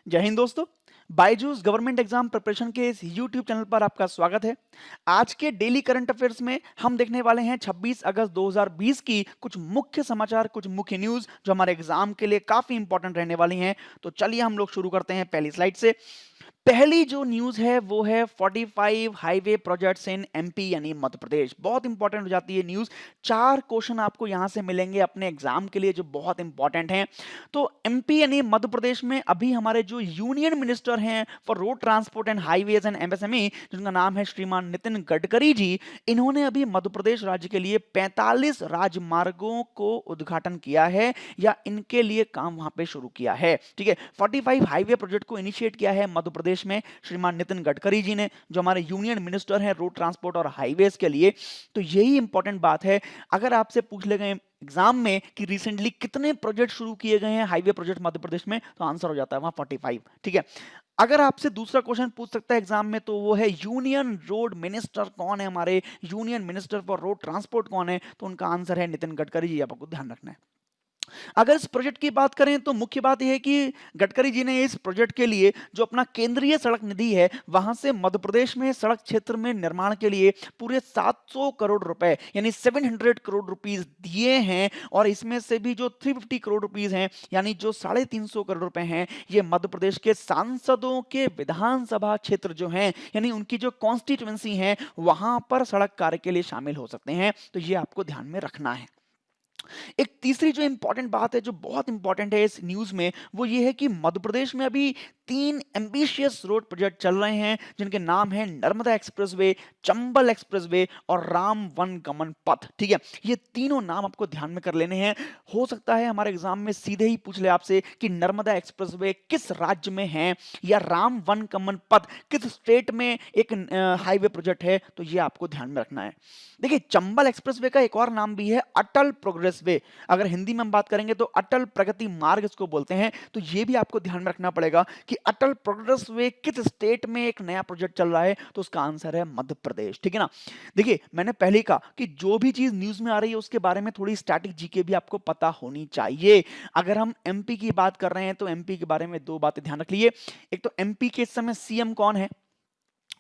जय हिंद दोस्तों। Byju's government exam preparation के इस यूट्यूब चैनल पर आपका स्वागत है। आज के डेली करंट अफेयर्स में हम देखने वाले हैं 26 अगस्त 2020 की कुछ मुख्य समाचार, कुछ मुख्य न्यूज़ जो हमारे एग्जाम के लिए काफ़ी इंपॉर्टेंट रहने वाली हैं। तो चलिए हम लोग शुरू करते हैं पहली स्लाइड से। पहली जो न्यूज़ है वो है 45 हाईवे प्रोजेक्ट्स इन एमपी यानी मध्य प्रदेश। बहुत इंपॉर्टेंट हो जाती है न्यूज़। 4 क्वेश्चन आपको यहाँ से मिलेंगे अपने एग्जाम के लिए जो बहुत इंपॉर्टेंट हैं। तो एमपी यानी मध्य प्रदेश में अभी हमारे जो यूनियन मिनिस्टर हैं for road transport and highways and MSME, जिनका नाम है श्रीमान नितिन गडकरी जी, इन्होंने अभी मध्य प्रदेश राज्य के लिए 45 राजमार्गों को उद्घाटन किया है या इनके लिए काम वहां पे शुरू किया है। ठीक है, 45 हाईवे प्रोजेक्ट को इनिशिएट किया है मध्य प्रदेश में श्रीमान नितिन गडकरी जी ने, जो हमारे यूनियन मिनिस्टर हैं रोड ट्रांसपोर्ट और हाईवेज के लिए। तो यही इंपॉर्टेंट बात है। अगर आपसे पूछ ले गए एग्जाम में कि रिसेंटली कितने प्रोजेक्ट शुरू किए गए हैं हाईवे प्रोजेक्ट मध्य प्रदेश में, तो आंसर हो जाता है वहां 45। ठीक है, अगर आपसे दूसरा क्वेश्चन पूछ सकता है एग्जाम में, तो वो है यूनियन रोड मिनिस्टर कौन है, हमारे union minister for road transport कौन है, तो उनका आंसर है नितिन गडकरी जी। आपको ध्यान रखना है। अगर इस प्रोजेक्ट की बात करें तो मुख्य बात यह है कि गडकरी जी ने इस प्रोजेक्ट के लिए जो अपना केंद्रीय सड़क निधि है वहां से मध्य प्रदेश में सड़क क्षेत्र में निर्माण के लिए पूरे 700 करोड़ रुपए यानी 700 करोड़ रुपीस दिए हैं। और इसमें से भी जो 350 करोड़ रुपीस हैं यानी जो 350 करोड़ रुपए हैं, ये मध्य प्रदेश के सांसदों के विधानसभा क्षेत्र जो हैं यानी उनकी जो कॉन्स्टिट्यूएंसी है वहां पर सड़क कार्य के लिए शामिल हो सकते हैं। तो ये आपको ध्यान में रखना है। एक तीसरी जो इंपॉर्टेंट बात है, जो बहुत इंपॉर्टेंट है इस न्यूज में, वो ये है कि मध्य प्रदेश में अभी 3 एम्बिशियस रोड प्रोजेक्ट चल रहे हैं जिनके नाम है नर्मदा एक्सप्रेसवे, चंबल एक्सप्रेसवे और राम वन गमन पथ। ठीक है, ये तीनों नाम आपको ध्यान में कर लेने हैं। हो सकता है हमारे एग्जाम में सीधे ही पूछ ले आपसे कि नर्मदा एक्सप्रेसवे किस राज्य में है या राम वन गमन पथ किस स्टेट में एक हाईवे प्रोजेक्ट है, तो ये आपको ध्यान में रखना है। देखिए, चंबल एक्सप्रेसवे का एक और नाम भी है अटल प्रोग्रेस वे। अगर हिंदी में हम बात करेंगे तो अटल प्रगति मार्ग इसको बोलते हैं। तो ये भी आपको ध्यान में रखना पड़ेगा कि अटल प्रोग्रेस वे किस स्टेट में एक नया प्रोजेक्ट चल रहा है, तो उसका आंसर है मध्य प्रदेश। ठीक है ना। देखिए, मैंने पहले ही कहा कि जो भी चीज न्यूज में आ रही है उसके बारे में थोड़ी स्टैटिक जीके भी आपको पता होनी चाहिए। अगर हम एमपी की बात कर रहे हैं तो एमपी के बारे में दो बातें ध्यान रख लीजिए। एक तो एमपी के इस समय सीएम कौन है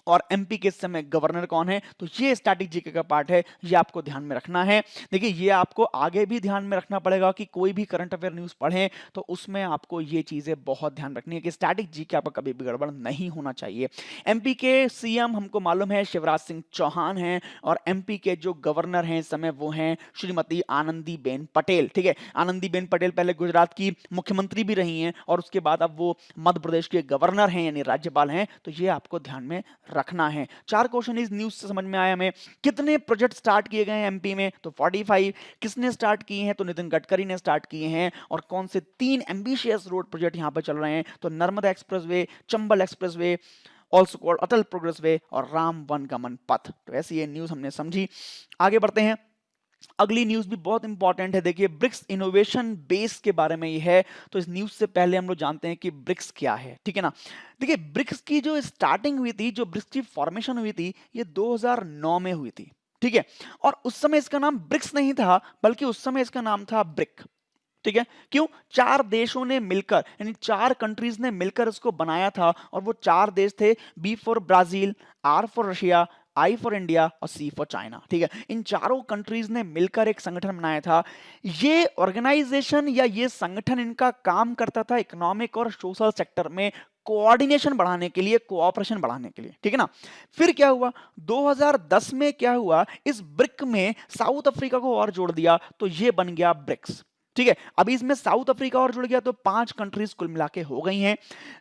और एमपी के इस समय गवर्नर कौन है, तो ये स्टैटिक जीके का पार्ट है, ये आपको ध्यान में रखना है। देखिए, ये आपको आगे भी ध्यान में रखना पड़ेगा कि कोई भी करंट अफेयर न्यूज पढ़ें तो उसमें आपको ये चीजें बहुत ध्यान रखनी है कि स्टैटिक जीके आपका कभी भी गड़बड़ नहीं होना चाहिए। एमपी के सीएम हमको मालूम है शिवराज सिंह चौहान हैं और एमपी के जो गवर्नर हैं इस समय वो हैं श्रीमती आनंदीबेन पटेल। ठीक है, आनंदीबेन पटेल पहले गुजरात की मुख्यमंत्री भी रही हैं और उसके बाद अब वो मध्य प्रदेश के गवर्नर हैं यानी राज्यपाल हैं। तो ये आपको ध्यान में रखना है। 4 क्वेश्चन इस न्यूज से समझ में आया हमें। कितने प्रोजेक्ट स्टार्ट किए गए हैं एमपी में, तो 45। किसने स्टार्ट किए हैं, तो नितिन गडकरी ने स्टार्ट किए हैं। और कौन से 3 एम्बिशियस रोड प्रोजेक्ट यहां पर चल रहे हैं, तो Narmada expressway, Chambal expressway, also called Atal progress way और राम वन गमन पथ। तो ऐसी ये न्यूज हमने समझी। आगे बढ़ते हैं। अगली न्यूज भी बहुत इंपॉर्टेंट है। देखिए, ब्रिक्स इनोवेशन बेस के बारे में ये है। तो इस न्यूज से पहले हम लोग जानते हैं कि ब्रिक्स क्या है। ठीक है ना। देखिए, ब्रिक्स की जो स्टार्टिंग हुई थी, जो ब्रिक्स की फॉर्मेशन हुई थी, ये 2009 में हुई थी। ठीक है, और उस समय इसका नाम ब्रिक्स नहीं था बल्कि उस समय इसका नाम था ब्रिक। ठीक है, क्यों? 4 देशों ने मिलकर यानी 4 कंट्रीज ने मिलकर इसको बनाया था और वो 4 देश थे, B for Brazil, R for Russia, I for India और सी फॉर चाइना। ठीक है, इन चारों कंट्रीज ने मिलकर एक संगठन बनाया था। ये ऑर्गेनाइजेशन या ये संगठन इनका काम करता था इकोनॉमिक और सोशल सेक्टर में कोऑर्डिनेशन बढ़ाने के लिए, कोऑपरेशन बढ़ाने के लिए। ठीक है ना। फिर क्या हुआ, 2010 में क्या हुआ, इस ब्रिक में साउथ अफ्रीका को और जोड़ दिया तो ये बन गया ब्रिक्स। ठीक है, अभी इसमें साउथ अफ्रीका और जुड़ गया तो 5 कंट्रीज कुल मिला के हो गई हैं।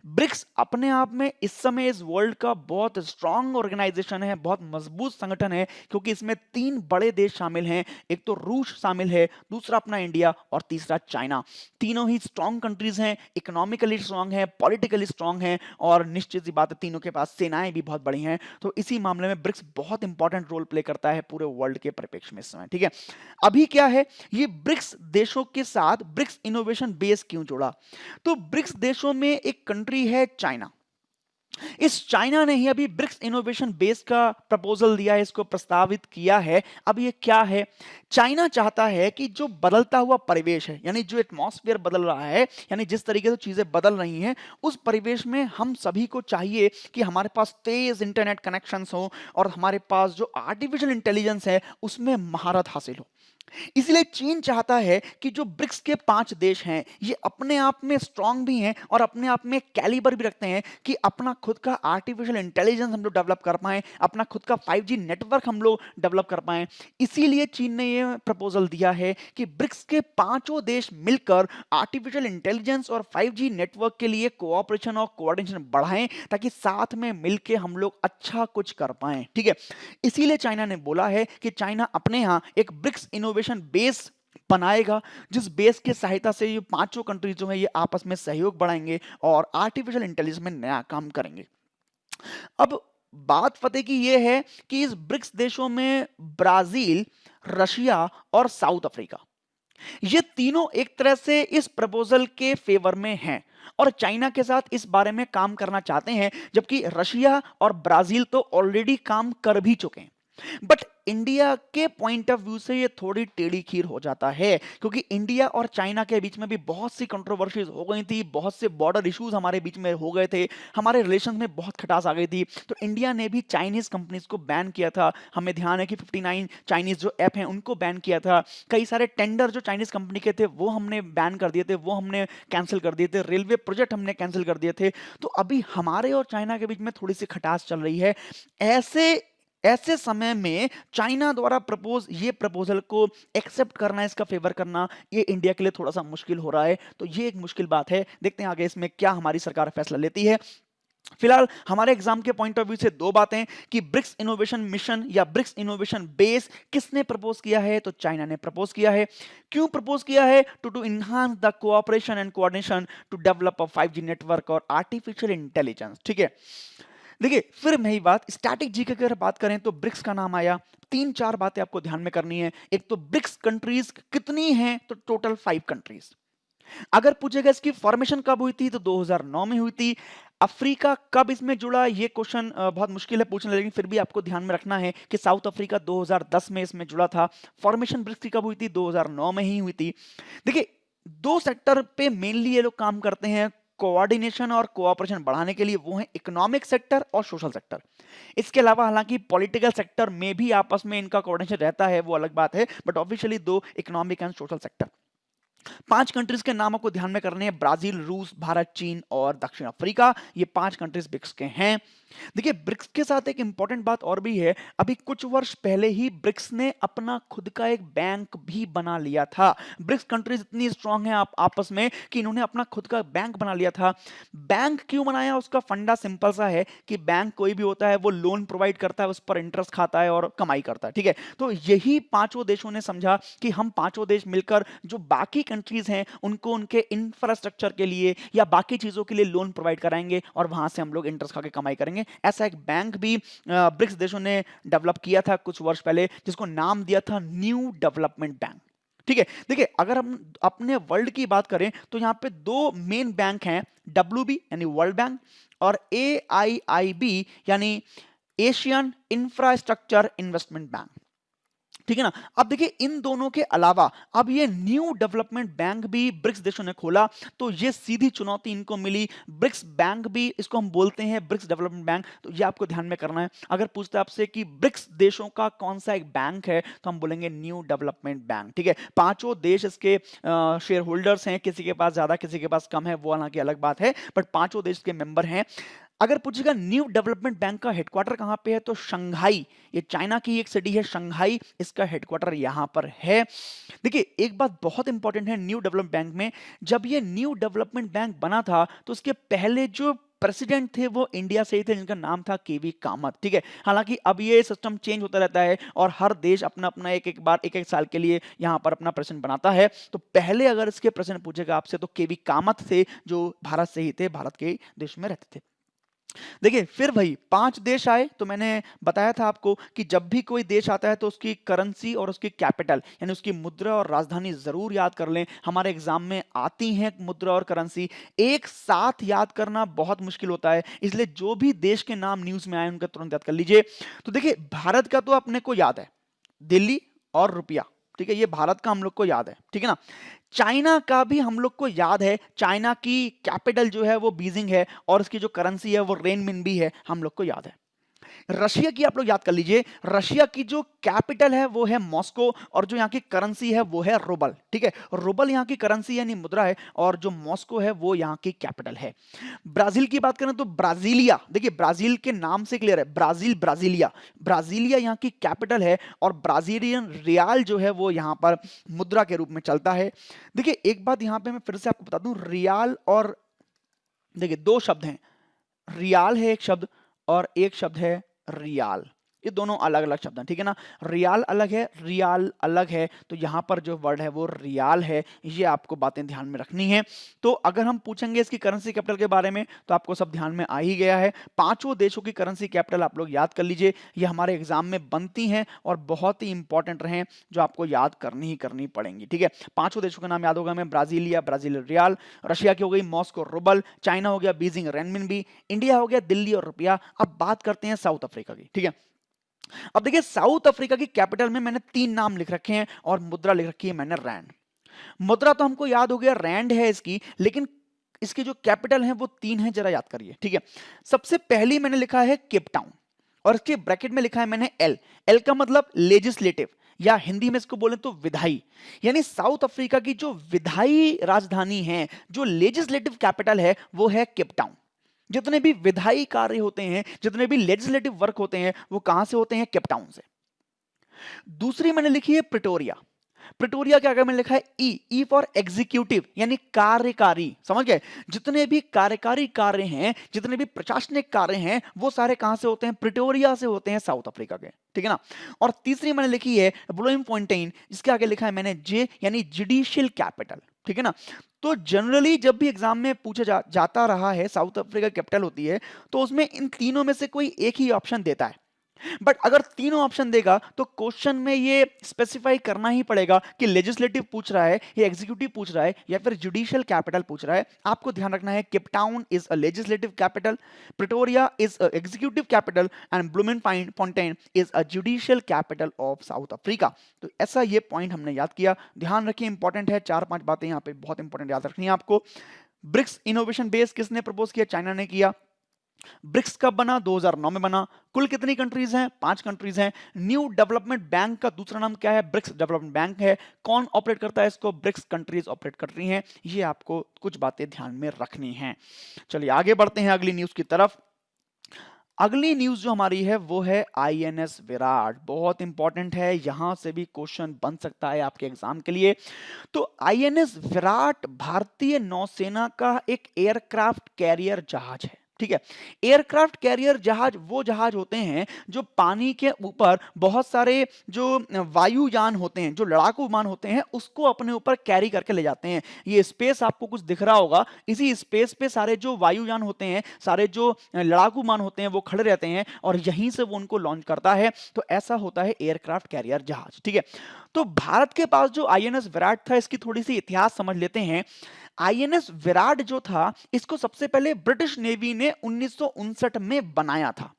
ब्रिक्स अपने आप में इस समय इस वर्ल्ड का बहुत स्ट्रांग ऑर्गेनाइजेशन है, बहुत मजबूत संगठन है, क्योंकि इसमें 3 बड़े देश शामिल हैं। एक तो रूस शामिल है, दूसरा अपना इंडिया और तीसरा चाइना। तीनों ही स्ट्रांग कंट्रीज हैं, इकोनॉमिकली स्ट्रांग है, पॉलिटिकली स्ट्रांग है और निश्चित सी बात है तीनों के पास सेनाएं भी बहुत बड़ी हैं। तो इसी मामले में ब्रिक्स बहुत इंपॉर्टेंट रोल प्ले करता है पूरे वर्ल्ड के परिप्रेक्ष्य में इस समय। ठीक है, अभी क्या है, ये ब्रिक्स देशों के साथ ब्रिक्स इनोवेशन बेस क्यों जोड़ा, तो ब्रिक्स देशों में एक कंट्री है चाइना। इस चाइना ने ही अभी ब्रिक्स इनोवेशन बेस का प्रपोजल दिया है, इसको प्रस्तावित किया है। अब ये क्या है? चाइना चाहता है कि जो बदलता हुआ परिवेश है, यानी जो एटमॉस्फेयर बदल रहा है, यानी जिस तरीके से चीजें बदल रही हैं, उस परिवेश में हम सभी को चाहिए कि हमारे पास तेज इंटरनेट कनेक्शंस हो और हमारे पास जो आर्टिफिशियल इंटेलिजेंस है उसमें महारत हासिल हो। इसलिए चीन चाहता है कि जो ब्रिक्स के 5 देश हैं, ये अपने आप में स्ट्रांग भी हैं और अपने आप में कैलिबर भी रखते हैं कि अपना खुद का आर्टिफिशियल इंटेलिजेंस हम लोग डेवलप कर पाएं, अपना खुद का 5G नेटवर्क हम लोग डेवलप कर पाएं। इसीलिए चीन ने ये प्रपोजल दिया है कि ब्रिक्स के पांचों देश मिलकर आर्टिफिशियल इंटेलिजेंस और 5G नेटवर्क के लिए कोऑपरेशन और कोऑर्डिनेशन बढ़ाएं, ताकि साथ में मिलके हम लोग अच्छा कुछ कर पाएं। ठीक है, इसीलिए चाइना ने बोला है कि चाइना अपने यहाँ एक ब्रिक्स इनोवेशन बेस बनाएगा, जिस बेस की सहायता से ये पांचों कंट्रीज जो है ये आपस में सहयोग बढ़ाएंगे और आर्टिफिशियल इंटेलिजेंस में नया काम करेंगे। अब बात पते की ये है कि इस ब्रिक्स देशों में ब्राजील, रशिया और साउथ अफ्रीका, ये तीनों एक तरह से इस प्रपोजल के फेवर में हैं और चाइना के साथ इस बारे में काम करना चाहते हैं, जबकि रशिया और ब्राजील तो ऑलरेडी काम कर भी चुके हैं। बट इंडिया के पॉइंट ऑफ व्यू से ये थोड़ी टेढ़ी खीर हो जाता है, क्योंकि इंडिया और चाइना के बीच में भी बहुत सी कंट्रोवर्सीज हो गई थी, बहुत से बॉर्डर इश्यूज हमारे बीच में हो गए थे, हमारे रिलेशन में बहुत खटास आ गई थी। तो इंडिया ने भी चाइनीज कंपनीज को बैन किया था। हमें ध्यान है कि 59 चाइनीज जो ऐप हैं उनको बैन किया था। कई सारे टेंडर जो चाइनीज कंपनी के थे वो हमने बैन कर दिए थे, वो हमने कैंसिल कर दिए थे, रेलवे प्रोजेक्ट हमने कैंसिल कर दिए थे। तो अभी हमारे और चाइना के बीच में थोड़ी सी खटास चल रही है। ऐसे ऐसे समय में चाइना द्वारा ये प्रपोजल को एक्सेप्ट करना, इसका फेवर करना, ये इंडिया के लिए थोड़ा सा मुश्किल हो रहा है। तो ये एक मुश्किल बात है। देखते हैं आगे इसमें क्या हमारी सरकार फैसला लेती है। फिलहाल हमारे एग्जाम के पॉइंट ऑफ व्यू से दो बातें कि ब्रिक्स इनोवेशन मिशन या ब्रिक्स इनोवेशन बेस किसने प्रपोज किया है? तो चाइना ने प्रपोज किया है। क्यों प्रपोज किया है? To enhance the cooperation and coordination to develop a 5G network और आर्टिफिशियल इंटेलिजेंस। ठीक है, देखिए फिर नई बात स्टैटिक जी की अगर बात करें तो ब्रिक्स का नाम आया, तीन चार बातें आपको ध्यान में करनी है। एक तो ब्रिक्स कंट्रीज कितनी हैं? तो टोटल 5 कंट्रीज। अगर पूछेगा इसकी फॉर्मेशन कब हुई थी तो 2009 में हुई थी। अफ्रीका कब इसमें जुड़ा? ये क्वेश्चन बहुत मुश्किल है पूछना, लेकिन फिर भी आपको ध्यान में रखना है कि साउथ अफ्रीका 2010 में इसमें जुड़ा था। फॉर्मेशन ब्रिक्स की कब हुई थी? 2009 में ही हुई थी। देखिए दो सेक्टर पे मेनली ये लोग काम करते हैं कोऑर्डिनेशन और कोऑपरेशन बढ़ाने के लिए, वो है इकोनॉमिक सेक्टर और सोशल सेक्टर। इसके अलावा हालांकि पॉलिटिकल सेक्टर में भी आपस में इनका कोऑर्डिनेशन रहता है, वो अलग बात है, बट ऑफिशियली दो economic and social sector. 5 countries के नाम आपको ध्यान में करने हैं, ब्राजील, रूस, भारत, चीन और दक्षिण अफ्रीका। ये 5 कंट्रीज ब्रिक्स के हैं। देखिए ब्रिक्स के साथ एक इंपॉर्टेंट बात और भी है। अभी कुछ वर्ष पहले ही ब्रिक्स ने अपना खुद का एक बैंक भी बना लिया था। ब्रिक्स कंट्रीज इतनी स्ट्रांग है आपस में कि इन्होंने अपना खुद का बैंक बना लिया था। बैंक क्यों बनाया? उसका फंडा सिंपल सा है कि बैंक कोई भी होता है वो लोन प्रोवाइड करता है, उस पर इंटरेस्ट खाता है और कमाई करता है। ठीक है, तो यही पांचों देशों ने समझा कि हम पांचों देश मिलकर जो बाकी कंट्रीज हैं उनको उनके इंफ्रास्ट्रक्चर के लिए या बाकी चीजों के लिए लोन प्रोवाइड कराएंगे और वहां से हम लोग इंटरेस्ट खा के कमाई करेंगे। ऐसा एक बैंक भी ब्रिक्स देशों ने डेवलप किया था कुछ वर्ष पहले, जिसको नाम दिया था न्यू डेवलपमेंट बैंक। ठीक है, देखिए अगर हम अपने वर्ल्ड की बात करें तो यहां पे दो मेन बैंक हैं, WB यानी वर्ल्ड बैंक और AIIB यानी एशियन इंफ्रास्ट्रक्चर इन्वेस्टमेंट बैंक। ठीक है ना। अब देखिए इन दोनों के अलावा अब ये न्यू डेवलपमेंट बैंक भी ब्रिक्स देशों ने खोला, तो ये सीधी चुनौती इनको मिली। ब्रिक्स बैंक भी, इसको हम बोलते हैं ब्रिक्स डेवलपमेंट बैंक, तो ये आपको ध्यान में करना है। अगर पूछते हैं आपसे कि ब्रिक्स देशों का कौन सा एक बैंक है तो हम बोलेंगे न्यू डेवलपमेंट बैंक। ठीक है, पांचों देश इसके शेयर होल्डर्स हैं, किसी के पास ज्यादा किसी के पास कम है, वो हालांकि अलग बात है, बट पांचों देश के मेंबर हैं। अगर पूछेगा न्यू डेवलपमेंट बैंक का हेडक्वार्टर कहां पे है तो शंघाई, ये चाइना की एक सिटी है शंघाई, इसका हेडक्वार्टर यहां पर है। देखिए एक बात बहुत इंपॉर्टेंट है न्यू डेवलपमेंट बैंक में, जब ये न्यू डेवलपमेंट बैंक बना था तो उसके पहले जो प्रेसिडेंट थे वो इंडिया से ही थे, जिनका नाम था केवी कामत। ठीक है, हालांकि अब ये सिस्टम चेंज होता रहता है और हर देश अपना अपना एक एक साल के लिए यहां पर अपना प्रेसिडेंट बनाता है। तो पहले अगर इसके प्रेसिडेंट पूछेगा आपसे तो केवी कामत थे, जो भारत से ही थे, भारत के देश में रहते थे। देखिए फिर वही 5 देश आए, तो मैंने बताया था आपको कि जब भी कोई देश आता है तो उसकी करेंसी और उसकी कैपिटल यानी उसकी मुद्रा और राजधानी ज़रूर याद कर लें। हमारे एग्ज़ाम में आती हैं मुद्रा और करेंसी, एक साथ याद करना बहुत मुश्किल होता है, इसलिए जो भी देश के नाम न्यूज़ में आए उनका तुरंत याद कर लीजिए। तो देखिए भारत का तो अपने को याद है, दिल्ली और रुपया, ठीक है, ये भारत का हम लोग को याद है, ठीक है ना। चाइना का भी हम लोग को याद है, चाइना की कैपिटल जो है वो बीजिंग है और उसकी जो करेंसी है वो रेनमिनबी है, हम लोग को याद है। रशिया की आप लोग याद कर लीजिए, रशिया की जो कैपिटल है वो है मॉस्को और जो यहाँ की करेंसी है वो है रूबल, ठीक है। रूबल यहाँ की करेंसी यानी मुद्रा है और जो मॉस्को है वो यहाँ की कैपिटल है। ब्राजील की बात करें तो ब्राजीलिया, देखिए ब्राजील के नाम से क्लियर है, ब्राजील ब्राजीलिया, ब्राजीलिया यहाँ की कैपिटल है और ब्राजीलियन रियाल जो है वो यहाँ पर मुद्रा के रूप में चलता है। देखिए एक बात यहाँ पे मैं फिर से आपको बता दूं, रियाल और, देखिए दो शब्द हैं, रियाल है एक शब्द और एक शब्द है रियाल, ये दोनों अलग अलग शब्द हैं, ठीक है ना। रियाल अलग है, रियाल अलग है, तो यहां पर जो वर्ड है वो रियाल है, ये आपको बातें ध्यान में रखनी है। तो अगर हम पूछेंगे इसकी करेंसी कैपिटल के बारे में तो आपको सब ध्यान में आ ही गया है। पांचों देशों की करेंसी कैपिटल आप लोग याद कर लीजिए, ये हमारे एग्जाम में बनती हैं और बहुत ही इंपॉर्टेंट रहे, जो आपको याद करनी ही करनी पड़ेंगी, ठीक है। पांचों देशों का नाम याद होगा हमें, ब्राजीलिया ब्राजील रियाल, रशिया की हो गई मॉस्को रूबल, चाइना हो गया बीजिंग रेनमिनबी, इंडिया हो गया दिल्ली और रुपया। अब बात करते हैं साउथ अफ्रीका की, ठीक है। अब देखिए साउथ अफ्रीका की कैपिटल में मैंने 3 नाम लिख रखे हैं और मुद्रा लिख रखी है मैंने रैंड। मुद्रा तो हमको याद हो गया रैंड है इसकी, लेकिन इसकी जो कैपिटल है वो 3 है, जरा याद करिए, ठीक है। सबसे पहली मैंने लिखा है केप टाउन और इसके ब्रैकेट में लिखा है मैंने एल, एल का मतलब लेजिस्लेटिव या हिंदी में इसको बोले तो विधायी, यानी साउथ अफ्रीका की जो विधायी राजधानी है, जो लेजिस्लेटिव कैपिटल है वो है केप टाउन। जितने भी विधायी कार्य होते हैं, जितने भी लेजिस्लेटिव वर्क होते हैं वो कहां से होते हैं, केप टाउन से। दूसरी मैंने लिखी है प्रिटोरिया, प्रिटोरिया के आगे मैंने लिखा है ई, ई फॉर एग्जीक्यूटिव यानी कार्यकारी, समझ गए। जितने भी कार्यकारी कार्य हैं, जितने भी प्रशासनिक कार्य हैं वो सारे कहां से होते हैं, प्रिटोरिया से होते हैं साउथ अफ्रीका के, ठीक है ना। और तीसरी मैंने लिखी है ब्लोमफोंटेन, जिसके आगे लिखा है मैंने जे यानी जुडिशियल कैपिटल, ठीक है ना। तो जनरली जब भी एग्जाम में पूछा जाता रहा है साउथ अफ्रीका कैपिटल होती है तो उसमें इन तीनों में से कोई एक ही ऑप्शन देता है, बट अगर तीनों ऑप्शन देगा तो क्वेश्चन में ये स्पेसिफाई करना ही पड़ेगा कि लेजिस्लेटिव पूछ रहा है या एग्जीक्यूटिव पूछ रहा है या फिर जुडिशियल कैपिटल पूछ रहा है। आपको ध्यान रखना है Cape Town is a legislative capital, Pretoria is a executive capital and Bloemfontein is a judicial capital of South Africa. तो ऐसा ये पॉइंट हमने याद किया, ध्यान रखिए इंपॉर्टेंट है, 4-5 बातें यहाँ पे बहुत इंपॉर्टेंट याद रखनी है आपको। ब्रिक्स इनोवेशन बेस किसने प्रपोज किया, चाइना ने किया। ब्रिक्स कब बना, 2009 में बना। कुल कितनी कंट्रीज हैं, 5 कंट्रीज हैं। न्यू डेवलपमेंट बैंक का दूसरा नाम क्या है, ब्रिक्स डेवलपमेंट बैंक है। कौन ऑपरेट करता है इसको, ब्रिक्स कंट्रीज ऑपरेट कर रही हैं। ये आपको कुछ बातें ध्यान में रखनी हैं। चलिए आगे बढ़ते हैं अगली न्यूज की तरफ। अगली न्यूज जो हमारी है वो है आईएनएस विराट, बहुत इंपॉर्टेंट है, यहां से भी क्वेश्चन बन सकता है आपके एग्जाम के लिए। तो आईएनएस विराट भारतीय नौसेना का एक एयरक्राफ्ट कैरियर जहाज है, ठीक है। एयरक्राफ्ट कैरियर जहाज वो जहाज होते हैं जो पानी के ऊपर बहुत सारे जो वायुयान होते हैं, जो लड़ाकू विमान होते हैं, उसको अपने ऊपर कैरी करके ले जाते हैं। ये स्पेस आपको कुछ दिख रहा होगा, इसी स्पेस पे सारे जो वायुयान होते हैं, सारे जो लड़ाकू विमान होते हैं वो खड़े रहते हैं और यहीं से वो उनको लॉन्च करता है। तो ऐसा होता है एयरक्राफ्ट कैरियर जहाज, ठीक है। तो भारत के पास जो आईएनएस विराट था, इसकी थोड़ी सी इतिहास समझ लेते हैं। आईएनएस विराट जो था इसको सबसे पहले ब्रिटिश नेवी ने 1959 में बनाया था,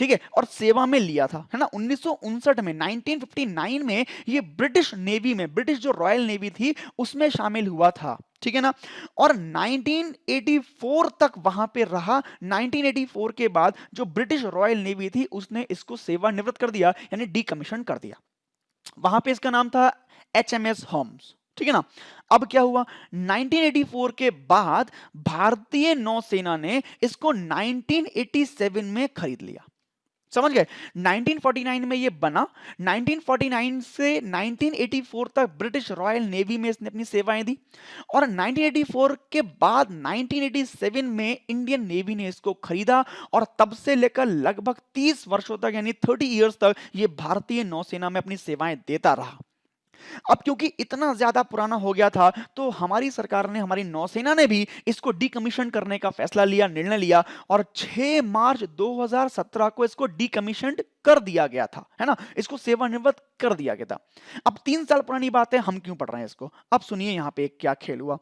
ठीक है, और सेवा में लिया था, है ना। 1959 में 1959 में ये ब्रिटिश नेवी में, ब्रिटिश जो रॉयल नेवी थी उसमें शामिल हुआ था, ठीक है ना। और 1984 तक वहां पे रहा। 1984 के बाद जो ब्रिटिश रॉयल नेवी थी उसने इसको सेवानिवृत्त कर दिया यानी डीकमीशन कर दिया। वहां पे इसका नाम था एचएमएस होम्स, ठीक है ना। अब क्या हुआ, 1984 के बाद भारतीय नौसेना ने इसको 1987 में खरीद लिया, समझ गए। 1949 में ये बना, 1949 से 1984 तक ब्रिटिश रॉयल नेवी में इसने अपनी सेवाएं दी और 1984 के बाद 1987 में इंडियन नेवी ने इसको खरीदा और तब से लेकर लगभग 30 वर्षों तक यानी 30 इयर्स तक ये भारतीय नौसेना में अपनी सेवाएं देता रहा। अब क्योंकि इतना ज़्यादा पुराना हो गया था, तो हमारी सरकार ने, हमारी नौसेना ने भी इसको डीकमीशन करने का फैसला लिया, निर्णय लिया और 6 मार्च 2017 को इसको डीकमीशन्ड कर दिया गया था, है ना? इसको सेवानिवृत्त कर दिया गया था। अब 3 साल पुरानी बात है, हम क्यों पढ़ रहे हैं इसको? अब सुनिए यहाँ पे क्या खेल हुआ।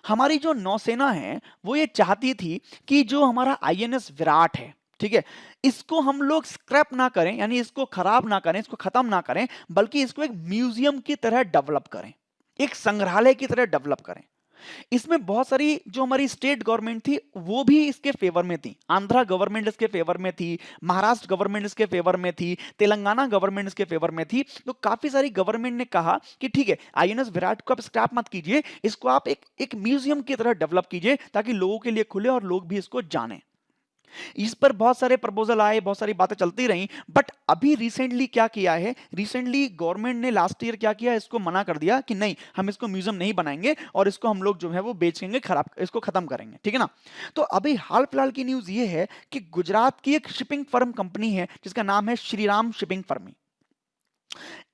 हमारी जो नौसेना है, वो ये चाहती थी कि जो हमारा आईएनएस विराट है, ठीक है, इसको हम लोग स्क्रैप ना करें, यानी इसको खराब ना करें, इसको खत्म ना करें, बल्कि इसको एक म्यूजियम की तरह डेवलप करें, एक संग्रहालय की तरह डेवलप करें। इसमें बहुत सारी जो हमारी स्टेट गवर्नमेंट थी वो भी इसके फेवर में थी। आंध्रा गवर्नमेंट इसके फेवर में थी, महाराष्ट्र गवर्नमेंट इसके फेवर में थी, तेलंगाना गवर्नमेंट इसके फेवर में थी। तो काफी सारी गवर्नमेंट ने कहा कि ठीक है, आईएनएस विराट को आप स्क्रैप मत कीजिए, इसको आप एक एक म्यूजियम की तरह डेवलप कीजिए ताकि लोगों के लिए खुले और लोग भी इसको जाने। इस पर बहुत सारे प्रपोजल आए, बहुत सारी बातें चलती रहीं, बट अभी रिसेंटली क्या किया है, रिसेंटली गवर्नमेंट ने लास्ट ईयर क्या किया, इसको मना कर दिया कि नहीं, हम इसको म्यूजियम नहीं बनाएंगे और इसको हम लोग जो है वो बेचेंगे, खराब, इसको खत्म करेंगे, ठीक है ना? तो अभी हाल फिलहाल की न्यूज ये है कि गुजरात की एक शिपिंग फर्म कंपनी है जिसका नाम है श्रीराम शिपिंग फर्म।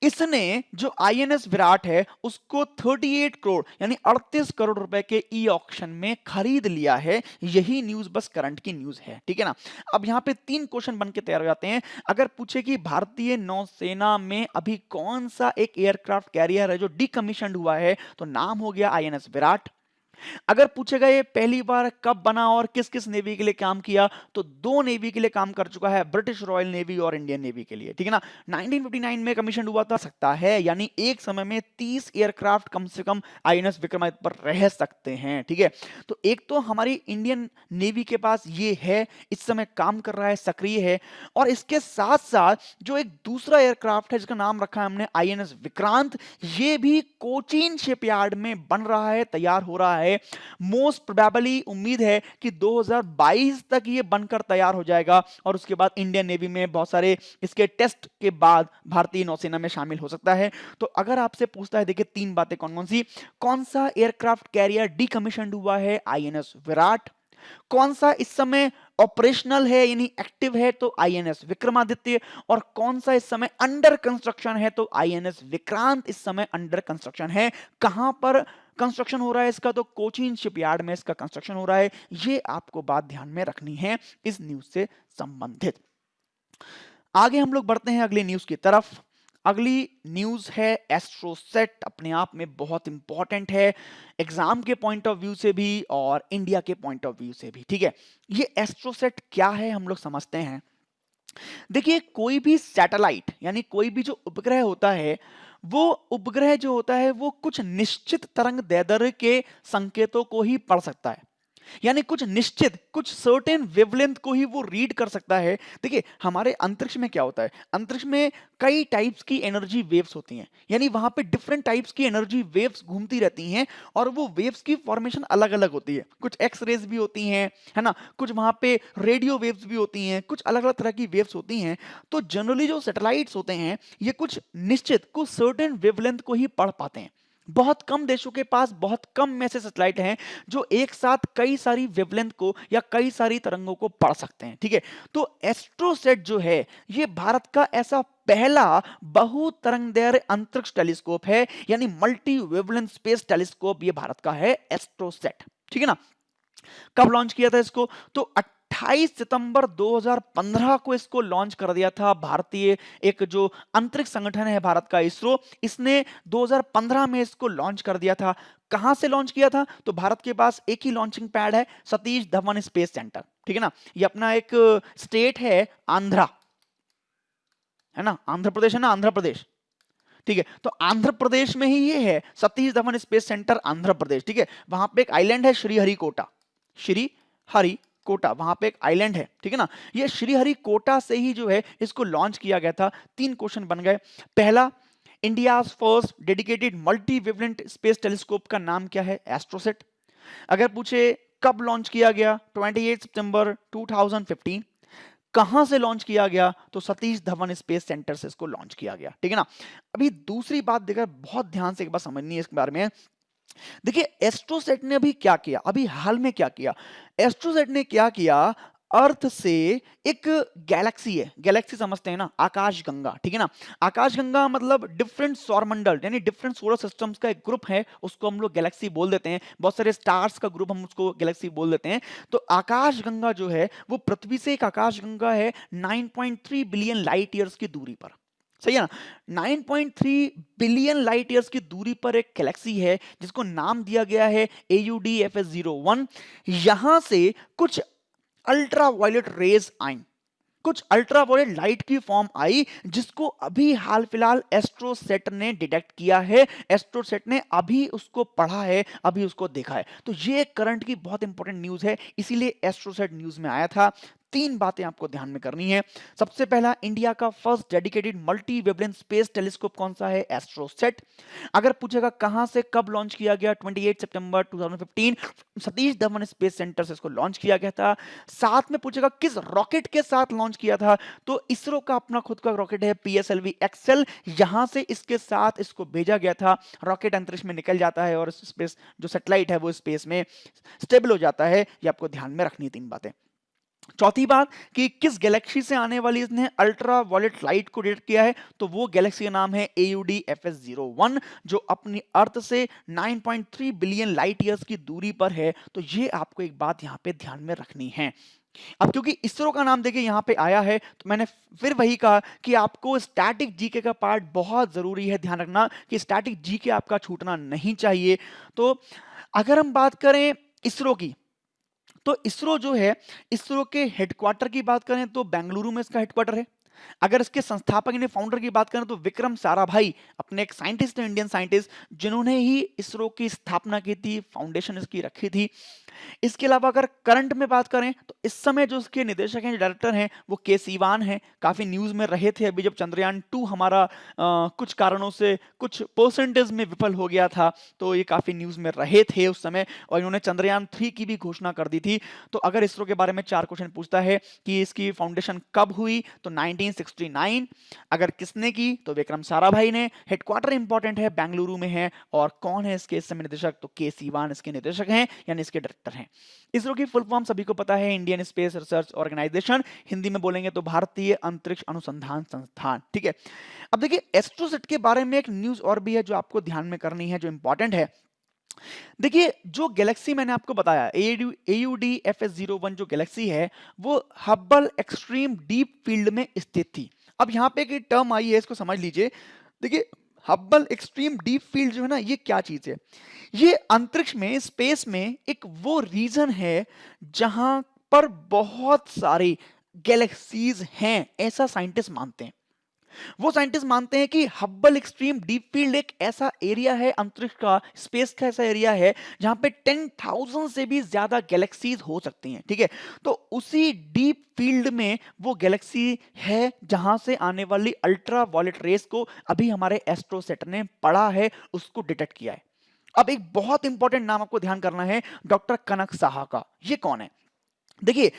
इसने जो आईएनएस विराट है उसको 38 करोड़ यानी 38 करोड़ रुपए के ई ऑक्शन में खरीद लिया है। यही न्यूज बस करंट की न्यूज है, ठीक है ना? अब यहां पे 3 क्वेश्चन बन के तैयार हो जाते हैं। अगर पूछे कि भारतीय नौसेना में अभी कौन सा एक एयरक्राफ्ट कैरियर है जो डीकमीशन्ड हुआ है, तो नाम हो गया आईएनएस विराट। अगर पूछेगा ये पहली बार कब बना और किस किस नेवी के लिए काम किया, तो 2 नेवी के लिए काम कर चुका है, ब्रिटिश रॉयल नेवी और इंडियन नेवी के लिए, ठीक है ना? 1959 में कमीशन हुआ था, सकता है, यानी एक समय में 30 एयरक्राफ्ट कम से कम आईएनएस विक्रमादित्य पर रह सकते हैं, ठीक है? तो एक तो हमारी इंडियन नेवी के पास ये है, इस समय काम कर रहा है, सक्रिय है, और इसके साथ साथ जो एक दूसरा एयरक्राफ्ट है जिसका नाम रखा है हमने आईएनएस विक्रांत, ये भी कोचीन शिपयार्ड में बन रहा है, तैयार हो रहा है। मोस्ट प्रोबेबली उम्मीद है कि 2022 तक ये बनकर तैयार हो जाएगा और उसके बाद इंडियन नेवी में बहुत सारे इसके टेस्ट के बाद भारतीय नौसेना में शामिल हो सकता है। तो अगर आपसे पूछता है, देखिए 3 बातें कौन कौन सी, कौन सा एयरक्राफ्ट कैरियर डीकमीशन्ड हुआ है, आईएनएस विराट, कौन सा इस समय ऑपरेशनल है यानी एक्टिव है, तो आईएनएस विक्रमादित्य, और कौन सा इस समय अंडर कंस्ट्रक्शन है, तो आईएनएस विक्रांत इस समय अंडर कंस्ट्रक्शन है। कहां पर कंस्ट्रक्शन हो रहा है इसका, तो कोचीन शिपयार्ड में इसका कंस्ट्रक्शन हो रहा है। ये आपको बात ध्यान में रखनी है इस न्यूज से संबंधित। आगे हम लोग बढ़ते हैं अगली न्यूज की तरफ। अगली न्यूज है एस्ट्रोसेट, अपने आप में बहुत इंपॉर्टेंट है एग्जाम के पॉइंट ऑफ व्यू से भी और इंडिया के पॉइंट ऑफ व्यू से भी, ठीक है? ये एस्ट्रोसेट क्या है हम लोग समझते हैं। देखिए, कोई भी सैटेलाइट यानी कोई भी जो उपग्रह होता है, वो उपग्रह जो होता है वो कुछ निश्चित तरंग दैर्ध्य के संकेतों को ही पढ़ सकता है, यानी कुछ निश्चित, कुछ सर्टेन वेवलेंथ को ही वो रीड कर सकता है। देखिए, हमारे अंतरिक्ष में क्या होता है, अंतरिक्ष में कई टाइप्स की एनर्जी वेव्स होती हैं, यानी वहां पे डिफरेंट टाइप्स की एनर्जी वेव्स घूमती रहती हैं और वो वेव्स की फॉर्मेशन अलग अलग होती है। कुछ एक्स रेज भी होती हैं, है ना, कुछ वहां पे रेडियो वेव्स भी होती हैं, कुछ अलग अलग तरह की वेव्स होती हैं। तो जनरली जो सैटेलाइट्स होते हैं ये कुछ निश्चित, कुछ सर्टेन वेवलेंथ को ही पढ़ पाते हैं। बहुत कम देशों के पास, बहुत कम में से सैटेलाइट हैं जो एक साथ कई सारी वेवलेंथ को या कई सारी तरंगों को पढ़ सकते हैं, ठीक है? तो एस्ट्रोसेट जो है ये भारत का ऐसा पहला बहु तरंगदैर्घ्य अंतरिक्ष टेलीस्कोप है, यानी मल्टी वेवलेंथ स्पेस टेलीस्कोप ये भारत का है एस्ट्रोसेट, ठीक है ना? कब लॉन्च किया था इसको, तो 28 सितंबर 2015 को इसको लॉन्च कर दिया था भारतीय एक जो अंतरिक्ष संगठन है भारत का, इसरो, इसने 2015 में इसको लॉन्च कर दिया था। कहां से लॉन्च किया था, तो भारत के पास एक ही लॉन्चिंग पैड है, सतीश धवन स्पेस सेंटर, ठीक है ना? ये अपना एक स्टेट है आंध्रा, है ना, आंध्र प्रदेश है ना, आंध्र प्रदेश, ठीक है? तो आंध्र प्रदेश में ही ये है सतीश धवन स्पेस सेंटर, आंध्र प्रदेश, ठीक है? वहां पे एक आइलैंड है श्रीहरिकोटा, श्रीहरिकोटा, वहां पे एक आइलैंड है, ठीक है ना? ये श्रीहरिकोटा से ही जो है इसको लॉन्च किया गया था। 3 क्वेश्चन बन गए। पहला, India first dedicated multi wavelength space telescope का नाम क्या है, एस्ट्रोसेट। अगर पूछे कब लॉन्च किया गया, 28 सितंबर 2015। कहां से लॉन्च किया गया, तो सतीश धवन स्पेस सेंटर से इसको लॉन्च किया गया, ठीक है ना? अभी दूसरी बात देखकर बहुत ध्यान से एक बात समझनी है इसके बारे में। देखिए, एस्ट्रोसेट ने अभी क्या किया, अभी हाल में क्या किया, एस्ट्रोसेट ने क्या किया, अर्थ से एक गैलेक्सी है, गैलेक्सी समझते हैं ना, आकाशगंगा, ठीक है ना। आकाशगंगा मतलब डिफरेंट सौरमंडल यानी डिफरेंट सोलर सिस्टम्स का एक ग्रुप है, उसको हम लोग गैलेक्सी बोल देते हैं। बहुत सारे स्टार्स का ग्रुप हम उसको गैलेक्सी बोल देते हैं। तो आकाशगंगा जो है वो पृथ्वी से एक आकाशगंगा है 9.3 बिलियन लाइट ईयर्स की दूरी पर। सही है ना। 9.3 बिलियन लाइट ईयर्स की दूरी पर एक गैलेक्सी है जिसको नाम दिया गया है AUDFS01। यहां से कुछ अल्ट्रा वायलेट रेज आई, कुछ अल्ट्रा वायलेट लाइट की फॉर्म आई, जिसको अभी हाल फिलहाल एस्ट्रोसेट ने डिटेक्ट किया है। एस्ट्रोसेट ने अभी उसको पढ़ा है, अभी उसको देखा है। तो ये करंट की बहुत इंपॉर्टेंट न्यूज है, इसीलिए एस्ट्रोसेट न्यूज में आया था। तीन बातें आपको ध्यान में करनी है। सबसे पहला, इंडिया का first dedicated multi wavelength space telescope कौन सा है? एस्ट्रोसेट। अगर पूछेगा कहां से कब लॉन्च किया गया, 28 सितंबर 2015 सतीश धवन स्पेस सेंटर से इसको लॉन्च किया गया था। साथ में पूछेगा किस रॉकेट के साथ लॉन्च किया था, तो इसरो का अपना खुद का रॉकेट है PSLV एक्सेल, यहां से इसके साथ इसको भेजा गया था। रॉकेट अंतरिक्ष में निकल जाता है और स्पेस जो सैटेलाइट है वो स्पेस में स्टेबल हो जाता है। ये आपको ध्यान में रखनी, तीन बातें। चौथी बात कि किस गैलेक्सी से आने वाली इसने अल्ट्रा वायलेट लाइट को डिटेक्ट किया है, तो वो गैलेक्सी का नाम है AUDFS01, जो अपनी अर्थ से 9.3 बिलियन लाइट ईयर्स की दूरी पर है। तो ये आपको एक बात यहां पे ध्यान में रखनी है। अब क्योंकि इसरो का नाम देखिए यहां पे आया है, तो मैंने फिर वही कहा कि आपको स्टैटिक जीके का पार्ट बहुत जरूरी है। ध्यान रखना कि स्टैटिक जीके आपका छूटना नहीं चाहिए। तो अगर हम बात करें इसरो की, तो इसरो जो है, इसरो के हेडक्वार्टर की बात करें तो बेंगलुरु में इसका हेडक्वार्टर है। अगर इसके संस्थापक यानी फाउंडर की बात करें तो विक्रम साराभाई अपने एक साइंटिस्ट हैं, इंडियन साइंटिस्ट, जिन्होंने ही इसरो की स्थापना की थी, फाउंडेशन इसकी रखी थी। इसके अलावा अगर करंट में बात करें तो इस समय जो उसके निदेशक हैं, डायरेक्टर हैं, वो के सीवान हैं। काफी न्यूज में रहे थे अभी जब चंद्रयान 2 हमारा कुछ कारणों से कुछ परसेंटेज में विफल हो गया था, तो ये काफी न्यूज में रहे थे उस समय। और इन्होंने चंद्रयान 3 की भी घोषणा कर दी थी। तो अगर इसरो के बारे में 4 क्वेश्चन पूछता है कि इसकी फाउंडेशन कब हुई, तो 1969। अगर किसने की, तो विक्रम साराभाई ने। हेडक्वार्टर इंपॉर्टेंट है, बेंगलुरु में है। और कौन है इसके इस समय निदेशक, तो के सीवान इसके निदेशक हैं यानी इसके डायरेक्टर हैं। इसरो की फुल फॉर्म सभी को पता है, Indian Space Research Organisation. Hindi में बोलेंगे तो भारतीय अंतरिक्ष अनुसंधान संस्थान, ठीक है। अब देखिए एस्ट्रोसेट के बारे में एक न्यूज और भी है जो आपको ध्यान में करनी है, जो इंपॉर्टेंट है। देखिए जो गैलेक्सी मैंने आपको बताया AUDFS01 जो गैलेक्सी है, वो हब्बल एक्सट्रीम डीप फील्ड में स्थित थी। अब यहां पे एक टर्म आई है, इसको समझ लीजिए। देखिए हब्बल एक्सट्रीम डीप फील्ड जो है ना, ये क्या चीज है? ये अंतरिक्ष में, स्पेस में एक वो रीजन है जहां पर बहुत सारी गैलेक्सीज हैं, ऐसा साइंटिस्ट मानते हैं। वो साइंटिस्ट मानते हैं कि हब्बल एक्सट्रीम डीप फील्ड एक ऐसा एरिया है अंतरिक्ष का, स्पेस का ऐसा एरिया है जहां पे 10,000 से भी ज्यादा गैलेक्सीज हो सकती हैं, ठीक है। तो उसी डीप फील्ड में वो गैलेक्सी है जहां से आने वाली अल्ट्रा वायलेट रेस को अभी हमारे एस्ट्रोसेट ने पढ़ा है, उसको डिटेक्ट किया है। अब एक बहुत इंपॉर्टेंट नाम आपको ध्यान करना है, डॉक्टर कनक साहा का। ये कौन है? देखिए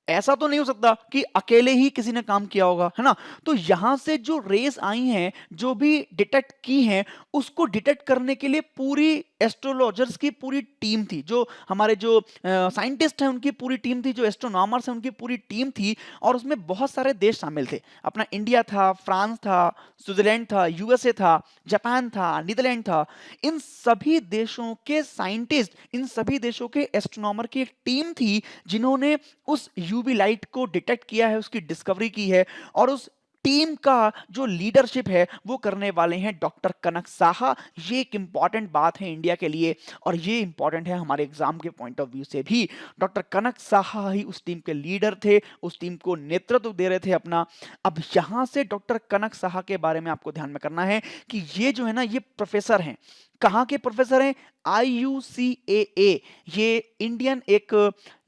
ऐसा तो नहीं हो सकता कि अकेले ही किसी ने काम किया होगा, है ना। तो यहां से जो रेस आई हैं, जो भी डिटेक्ट की हैं, उसको डिटेक्ट करने के लिए पूरी एस्ट्रोलॉजर्स की पूरी टीम थी, जो हमारे जो साइंटिस्ट हैं उनकी पूरी टीम थी, जो एस्ट्रोनॉमर्स हैं उनकी पूरी टीम थी। और उसमें बहुत सारे देश शामिल थे। अपना इंडिया था, फ्रांस था, स्विट्जरलैंड था, USA था, जापान था, नीदरलैंड था। इन सभी देशों के साइंटिस्ट, इन सभी देशों के एस्ट्रोनॉमर की एक टीम थी, जिन्होंने उस UV लाइट को डिटेक्ट किया है, उसकी डिस्कवरी की है। और उस टीम का जो लीडरशिप है वो करने वाले हैं डॉक्टर कनक साहा। ये एक इंपॉर्टेंट बात है इंडिया के लिए, और ये इंपॉर्टेंट है हमारे एग्जाम के पॉइंट ऑफ व्यू से भी। डॉक्टर कनक साहा ही उस टीम के लीडर थे, उस टीम को नेतृत्व दे रहे थे अपना। अब यहां से डॉक्टर कनक साहा के बारे में आपको ध्यान में करना है कि ये जो है ना, ये प्रोफेसर हैं। कहाँ के प्रोफेसर हैं? IUCAA, ये इंडियन एक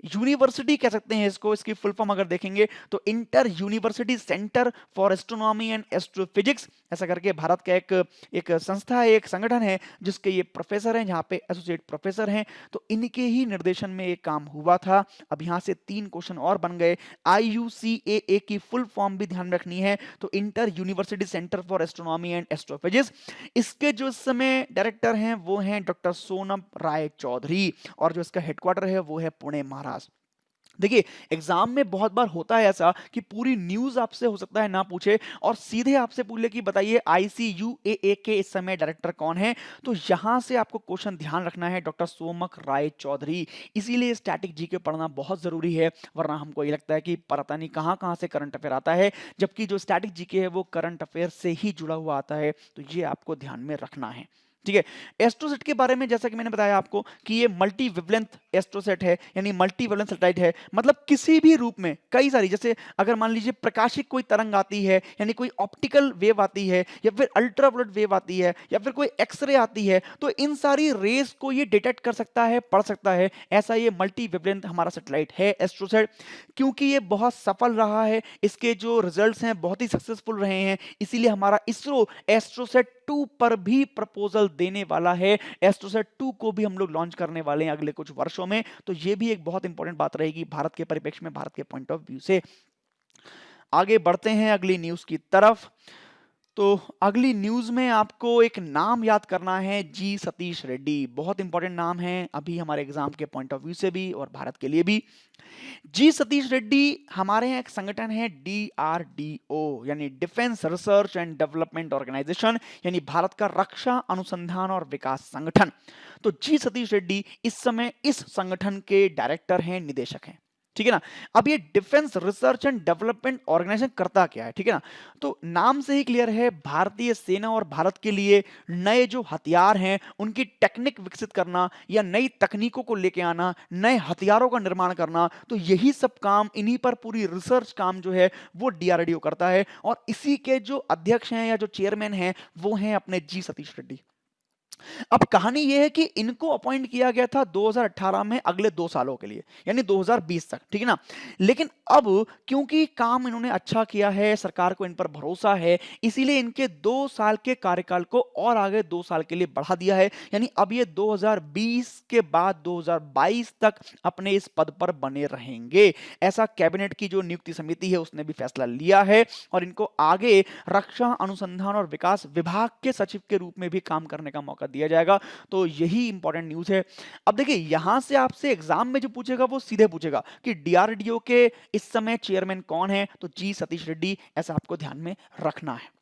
यूनिवर्सिटी कह सकते हैं इसको। इसकी फुल फॉर्म अगर देखेंगे तो inter university centre for astronomy and astrophysics, ऐसा करके भारत का एक एक संस्था है, एक संगठन है, जिसके ये प्रोफेसर हैं, जहाँ पे एसोसिएट प्रोफेसर हैं। तो इनके ही निर्देशन में एक काम हुआ था। अब यहाँ से 3 क्वेश्चन और बन गए। IUCAA की फुल फॉर्म भी ध्यान रखनी है, तो inter university centre for astronomy and astrophysics. इसके जो इस समय डायरेक्टर हैं वो हैं डॉक्टर सोनम राय चौधरी, और जो इसका हेडक्वार्टर है वो है पुणे, महाराष्ट्र। देखिए, एग्जाम में बहुत बार होता है ऐसा कि पूरी न्यूज़ आपसे हो सकता है ना पूछे और सीधे आपसे पूछ ले कि बताइए आईसीयूएए के इस समय डायरेक्टर कौन है। तो यहाँ से आपको क्वेश्चन ध्यान रखना है, डॉक्टर सोमक राय चौधरी। इसीलिए स्टैटिक जीके पढ़ना बहुत ज़रूरी है, वरना हमको ये लगता है कि पता नहीं कहाँ कहाँ से करंट अफेयर आता है, जबकि जो स्टैटिक जीके है वो करंट अफेयर से ही जुड़ा हुआ आता है। तो ये आपको ध्यान में रखना है। ठीक है। एस्ट्रोसेट के बारे में जैसा कि मैंने बताया आपको कि ये मल्टी वेवलेंथ एस्ट्रोसेट है, यानी मल्टी वेवलेंथ सैटेलाइट है। मतलब किसी भी रूप में कई सारी, जैसे अगर मान लीजिए प्रकाशिक कोई तरंग आती है, यानी कोई ऑप्टिकल वेव आती है, या फिर अल्ट्रावायलेट वेव आती है, या फिर कोई एक्सरे आती है, तो इन सारी रेस को ये डिटेक्ट कर सकता है, पढ़ सकता है। ऐसा ये मल्टी वेवलेंथ हमारा सैटेलाइट है एस्ट्रोसेट। क्योंकि ये बहुत सफल रहा है, इसके जो रिजल्ट्स हैं बहुत ही सक्सेसफुल रहे हैं, इसीलिए हमारा इसरो एस्ट्रोसेट 2 पर भी प्रपोजल देने वाला है। एस्ट्रोसेट 2 को भी हम लोग लॉन्च करने वाले हैं अगले कुछ वर्षों में। तो ये भी एक बहुत इंपॉर्टेंट बात रहेगी भारत के परिप्रेक्ष्य में, भारत के पॉइंट ऑफ व्यू से। आगे बढ़ते हैं अगली न्यूज की तरफ। तो अगली न्यूज में आपको एक नाम याद करना है, जी सतीश रेड्डी। बहुत इंपॉर्टेंट नाम है अभी हमारे एग्जाम के पॉइंट ऑफ व्यू से भी और भारत के लिए भी। जी सतीश रेड्डी हमारे यहाँ एक संगठन है डीआरडीओ, यानी Defence Research and Development Organisation, यानी भारत का रक्षा अनुसंधान और विकास संगठन। तो जी सतीश रेड्डी इस समय इस संगठन के डायरेक्टर हैं, निदेशक हैं। ठीक है ना। अब ये Defence Research and Development Organisation करता क्या है, ठीक है ना। तो नाम से ही क्लियर है, भारतीय सेना और भारत के लिए नए जो हथियार हैं उनकी टेक्निक विकसित करना या नई तकनीकों को लेके आना, नए हथियारों का निर्माण करना, तो यही सब काम, इन्हीं पर पूरी रिसर्च काम जो है वो डीआरडीओ करता है। और इसी के जो अध्यक्ष हैं या जो चेयरमैन हैं वो हैं अपने जी सतीश रेड्डी। अब कहानी यह है कि इनको अपॉइंट किया गया था 2018 में अगले 2 सालों के लिए, यानी 2020 तक, ठीक है ना। लेकिन अब क्योंकि काम इन्होंने अच्छा किया है, सरकार को इन पर भरोसा है, इसीलिए इनके 2 साल के कार्यकाल को और आगे 2 साल के लिए बढ़ा दिया है। यानी अब ये 2020 के बाद 2022 तक अपने इस पद पर बने रहेंगे। ऐसा कैबिनेट की जो नियुक्ति समिति है उसने भी फैसला लिया है और इनको आगे रक्षा अनुसंधान और विकास विभाग के सचिव के रूप में भी काम करने का मौका दिया जाएगा। तो यही इंपॉर्टेंट न्यूज़ है। अब देखिए यहां से आपसे एग्जाम में जो पूछेगा वो सीधे पूछेगा कि डीआरडीओ के इस समय चेयरमैन कौन है, तो जी सतीश रेड्डी, ऐसा आपको ध्यान में रखना है।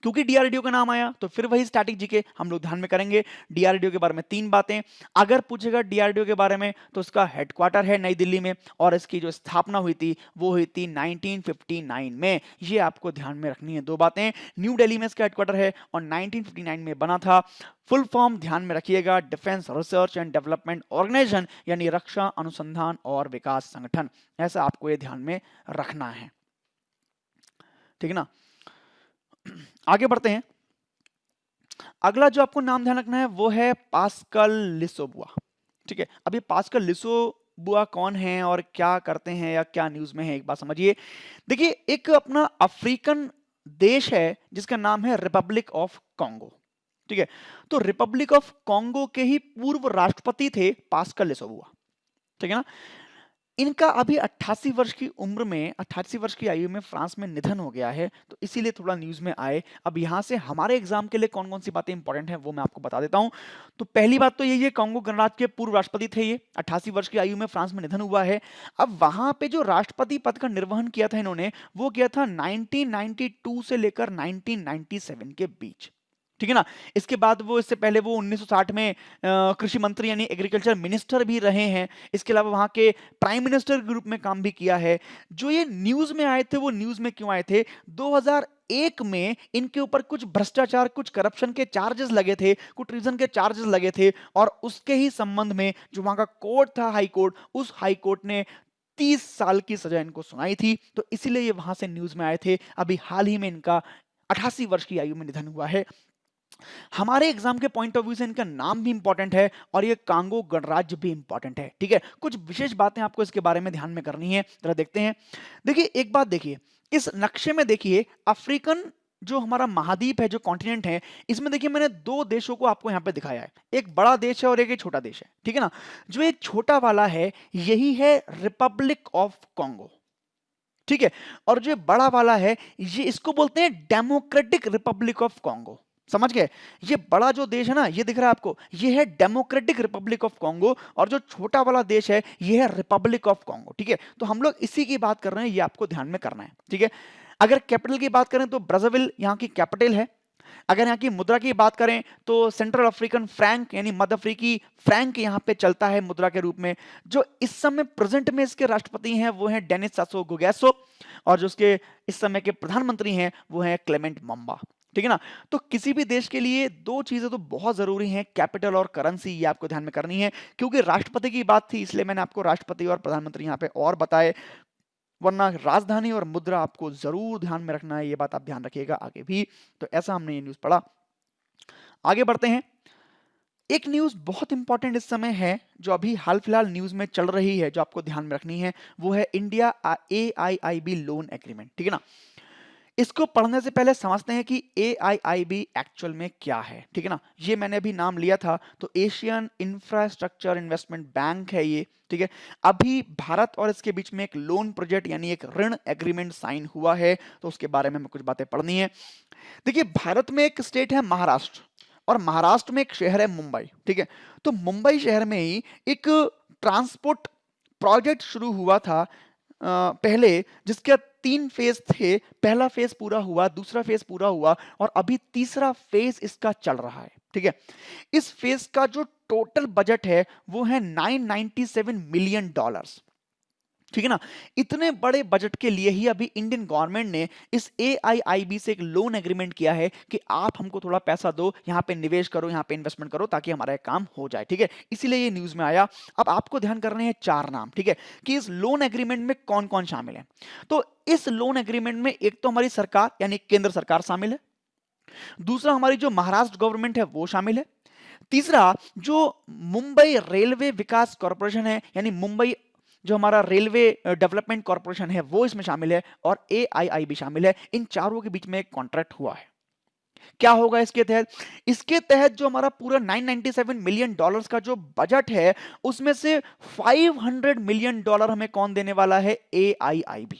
क्योंकि डीआरडीओ का नाम आया तो फिर वही स्टैटिक जीके हम लोग ध्यान में करेंगे। डीआरडीओ के बारे में 3 बातें। अगर पूछेगा डीआरडीओ के बारे में तो इसका हेडक्वार्टर है नई दिल्ली में और इसकी जो स्थापना हुई थी वो हुई थी 1959 में। ये आपको ध्यान में रखनी है 2 बातें। न्यू दिल्ली में इसका हेडक्वार्टर है और 1959 में बना था। फुल फॉर्म ध्यान में रखिएगा, Defence Research and Development Organisation, यानी रक्षा अनुसंधान और विकास संगठन। ऐसा आपको ये ध्यान में रखना है, ठीक है ना। आगे बढ़ते हैं। अगला जो आपको नाम ध्यान रखना है वो है पास्कल लिसोबुआ। ठीक है। अब ये पास्कल लिसोबुआ कौन है और क्या करते हैं या क्या न्यूज में है, एक बात समझिए। देखिए एक अपना अफ्रीकन देश है जिसका नाम है रिपब्लिक ऑफ कॉन्गो। ठीक है। तो रिपब्लिक ऑफ कॉन्गो के ही पूर्व राष्ट्रपति थे पास्कल लिसोबुआ। ठीक है ना। इनका अभी 88 वर्ष की उम्र में, 88 वर्ष की आयु में फ्रांस में निधन हो गया है, तो इसीलिए थोड़ा न्यूज में आए। अब यहां से हमारे एग्जाम के लिए कौन कौन सी बातें इंपॉर्टेंट हैं वो मैं आपको बता देता हूं। तो पहली बात तो यही है, कांगो गणराज्य के पूर्व राष्ट्रपति थे ये, 88 वर्ष की आयु में फ्रांस में निधन हुआ है। अब वहां पे जो राष्ट्रपति पद का निर्वहन किया था इन्होंने, वो किया था 1992 से लेकर 1997 के बीच। ठीक है ना। इसके बाद वो, इससे पहले वो 1960 में कृषि मंत्री यानी एग्रीकल्चर मिनिस्टर भी रहे हैं। इसके अलावा वहां के प्राइम मिनिस्टर के रूप में काम भी किया है। जो ये न्यूज में आए थे वो न्यूज में क्यों आए थे, 2001 में इनके ऊपर कुछ भ्रष्टाचार, कुछ करप्शन के चार्जेस लगे थे, कुछ ट्रीजन के चार्जेस लगे थे और उसके ही संबंध में जो वहां का कोर्ट था, हाई कोर्ट, उस हाई कोर्ट ने 30 साल की सजा इनको सुनाई थी। तो इसीलिए ये वहां से न्यूज में आए थे। अभी हाल ही में इनका 88 वर्ष की आयु में निधन हुआ है। हमारे एग्जाम के पॉइंट ऑफ व्यू से इनका नाम भी इंपॉर्टेंट है और ये कांगो गणराज्य भी इंपॉर्टेंट है। ठीक है। कुछ विशेष बातें आपको इसके बारे में ध्यान में करनी है, जरा देखते हैं। देखिए एक बात देखिए, इस नक्शे में देखिए अफ्रीकन जो हमारा महाद्वीप है, जो कॉन्टिनेंट है, इसमें देखिए मैंने 2 देशों को आपको यहां पे दिखाया है। एक बड़ा देश है और एक छोटा देश है। ठीक है ना। जो ये छोटा वाला है यही है रिपब्लिक ऑफ कॉन्गो। ठीक है। और जो बड़ा वाला है ये, इसको बोलते हैं डेमोक्रेटिक रिपब्लिक ऑफ कॉन्गो। समझ गए? ये बड़ा जो देश है ना, ये दिख रहा है आपको, ये है डेमोक्रेटिक रिपब्लिक ऑफ कॉन्गो, और जो छोटा वाला देश है ये है रिपब्लिक ऑफ कॉन्गो। ठीक है, तो हम लोग इसी की बात कर रहे हैं, ये आपको ध्यान में करना है। ठीक है, अगर कैपिटल की बात करें तो ब्राज़ाविल यहाँ की कैपिटल है। अगर यहाँ की मुद्रा की बात करें तो सेंट्रल अफ्रीकन फ्रैंक यानी मध्य अफ्रीकी फ्रैंक यहाँ पे चलता है मुद्रा के रूप में। जो इस समय प्रेजेंट में इसके राष्ट्रपति हैं वो हैं डेनिस सासो गुगेसो, और जो उसके इस समय के प्रधानमंत्री हैं वो हैं क्लेमेंट मम्बा। ठीक है ना? तो किसी भी देश के लिए दो चीजें तो बहुत जरूरी हैं, कैपिटल और करेंसी, ये आपको ध्यान में करनी है। क्योंकि राष्ट्रपति की बात थी इसलिए मैंने आपको राष्ट्रपति और प्रधानमंत्री यहाँ पे और बताए, वरना राजधानी और मुद्रा आपको जरूर ध्यान में रखना है, ये बात आप ध्यान रखिएगा आगे भी। तो ऐसा हमने ये न्यूज पढ़ा। आगे बढ़ते हैं। एक न्यूज बहुत इंपॉर्टेंट इस समय है जो अभी हाल फिलहाल न्यूज में चल रही है, जो आपको ध्यान में रखनी है, वो है इंडिया AIIB लोन एग्रीमेंट। ठीक है ना? इसको पढ़ने से पहले समझते हैं कि AIIB एक्चुअल में क्या है। ठीक है ना? ये मैंने अभी नाम लिया था, तो एशियन इंफ्रास्ट्रक्चर इन्वेस्टमेंट बैंक है ये। ठीक है, अभी भारत और इसके बीच में एक लोन प्रोजेक्ट यानी एक ऋण एग्रीमेंट साइन हुआ है, तो उसके बारे में हमें कुछ बातें पढ़नी है। देखिए, भारत में एक स्टेट है महाराष्ट्र, और महाराष्ट्र में एक शहर है मुंबई। ठीक है, तो मुंबई शहर में ही एक ट्रांसपोर्ट प्रोजेक्ट शुरू हुआ था पहले, जिसके 3 फेज थे। पहला फेज पूरा हुआ, दूसरा फेज पूरा हुआ, और अभी तीसरा फेज इसका चल रहा है। ठीक है, इस फेज का जो टोटल बजट है वो है $997 मिलियन। ठीक है ना? इतने बड़े बजट के लिए ही अभी इंडियन गवर्नमेंट ने इस AIIB से एक लोन एग्रीमेंट किया है कि आप हमको थोड़ा पैसा दो, यहाँ पे निवेश करो, यहाँ पे इन्वेस्टमेंट करो, ताकि हमारा काम हो जाए। ठीक है, इसीलिए ये न्यूज में आया। अब आपको ध्यान करने हैं 4 नाम। ठीक है, कि इस लोन एग्रीमेंट में कौन कौन शामिल है। तो इस लोन एग्रीमेंट में एक तो हमारी सरकार यानी केंद्र सरकार शामिल है, दूसरा हमारी जो महाराष्ट्र गवर्नमेंट है वो शामिल है, तीसरा जो मुंबई रेलवे विकास कॉर्पोरेशन है यानी मुंबई जो हमारा रेलवे डेवलपमेंट कॉर्पोरेशन है वो इसमें शामिल है, और AIIB शामिल है। इन चारों के बीच में एक कॉन्ट्रैक्ट हुआ है। क्या होगा इसके तहत? इसके तहत जो हमारा पूरा $997 मिलियन का जो बजट है, उसमें से $500 मिलियन हमें कौन देने वाला है? AIIB।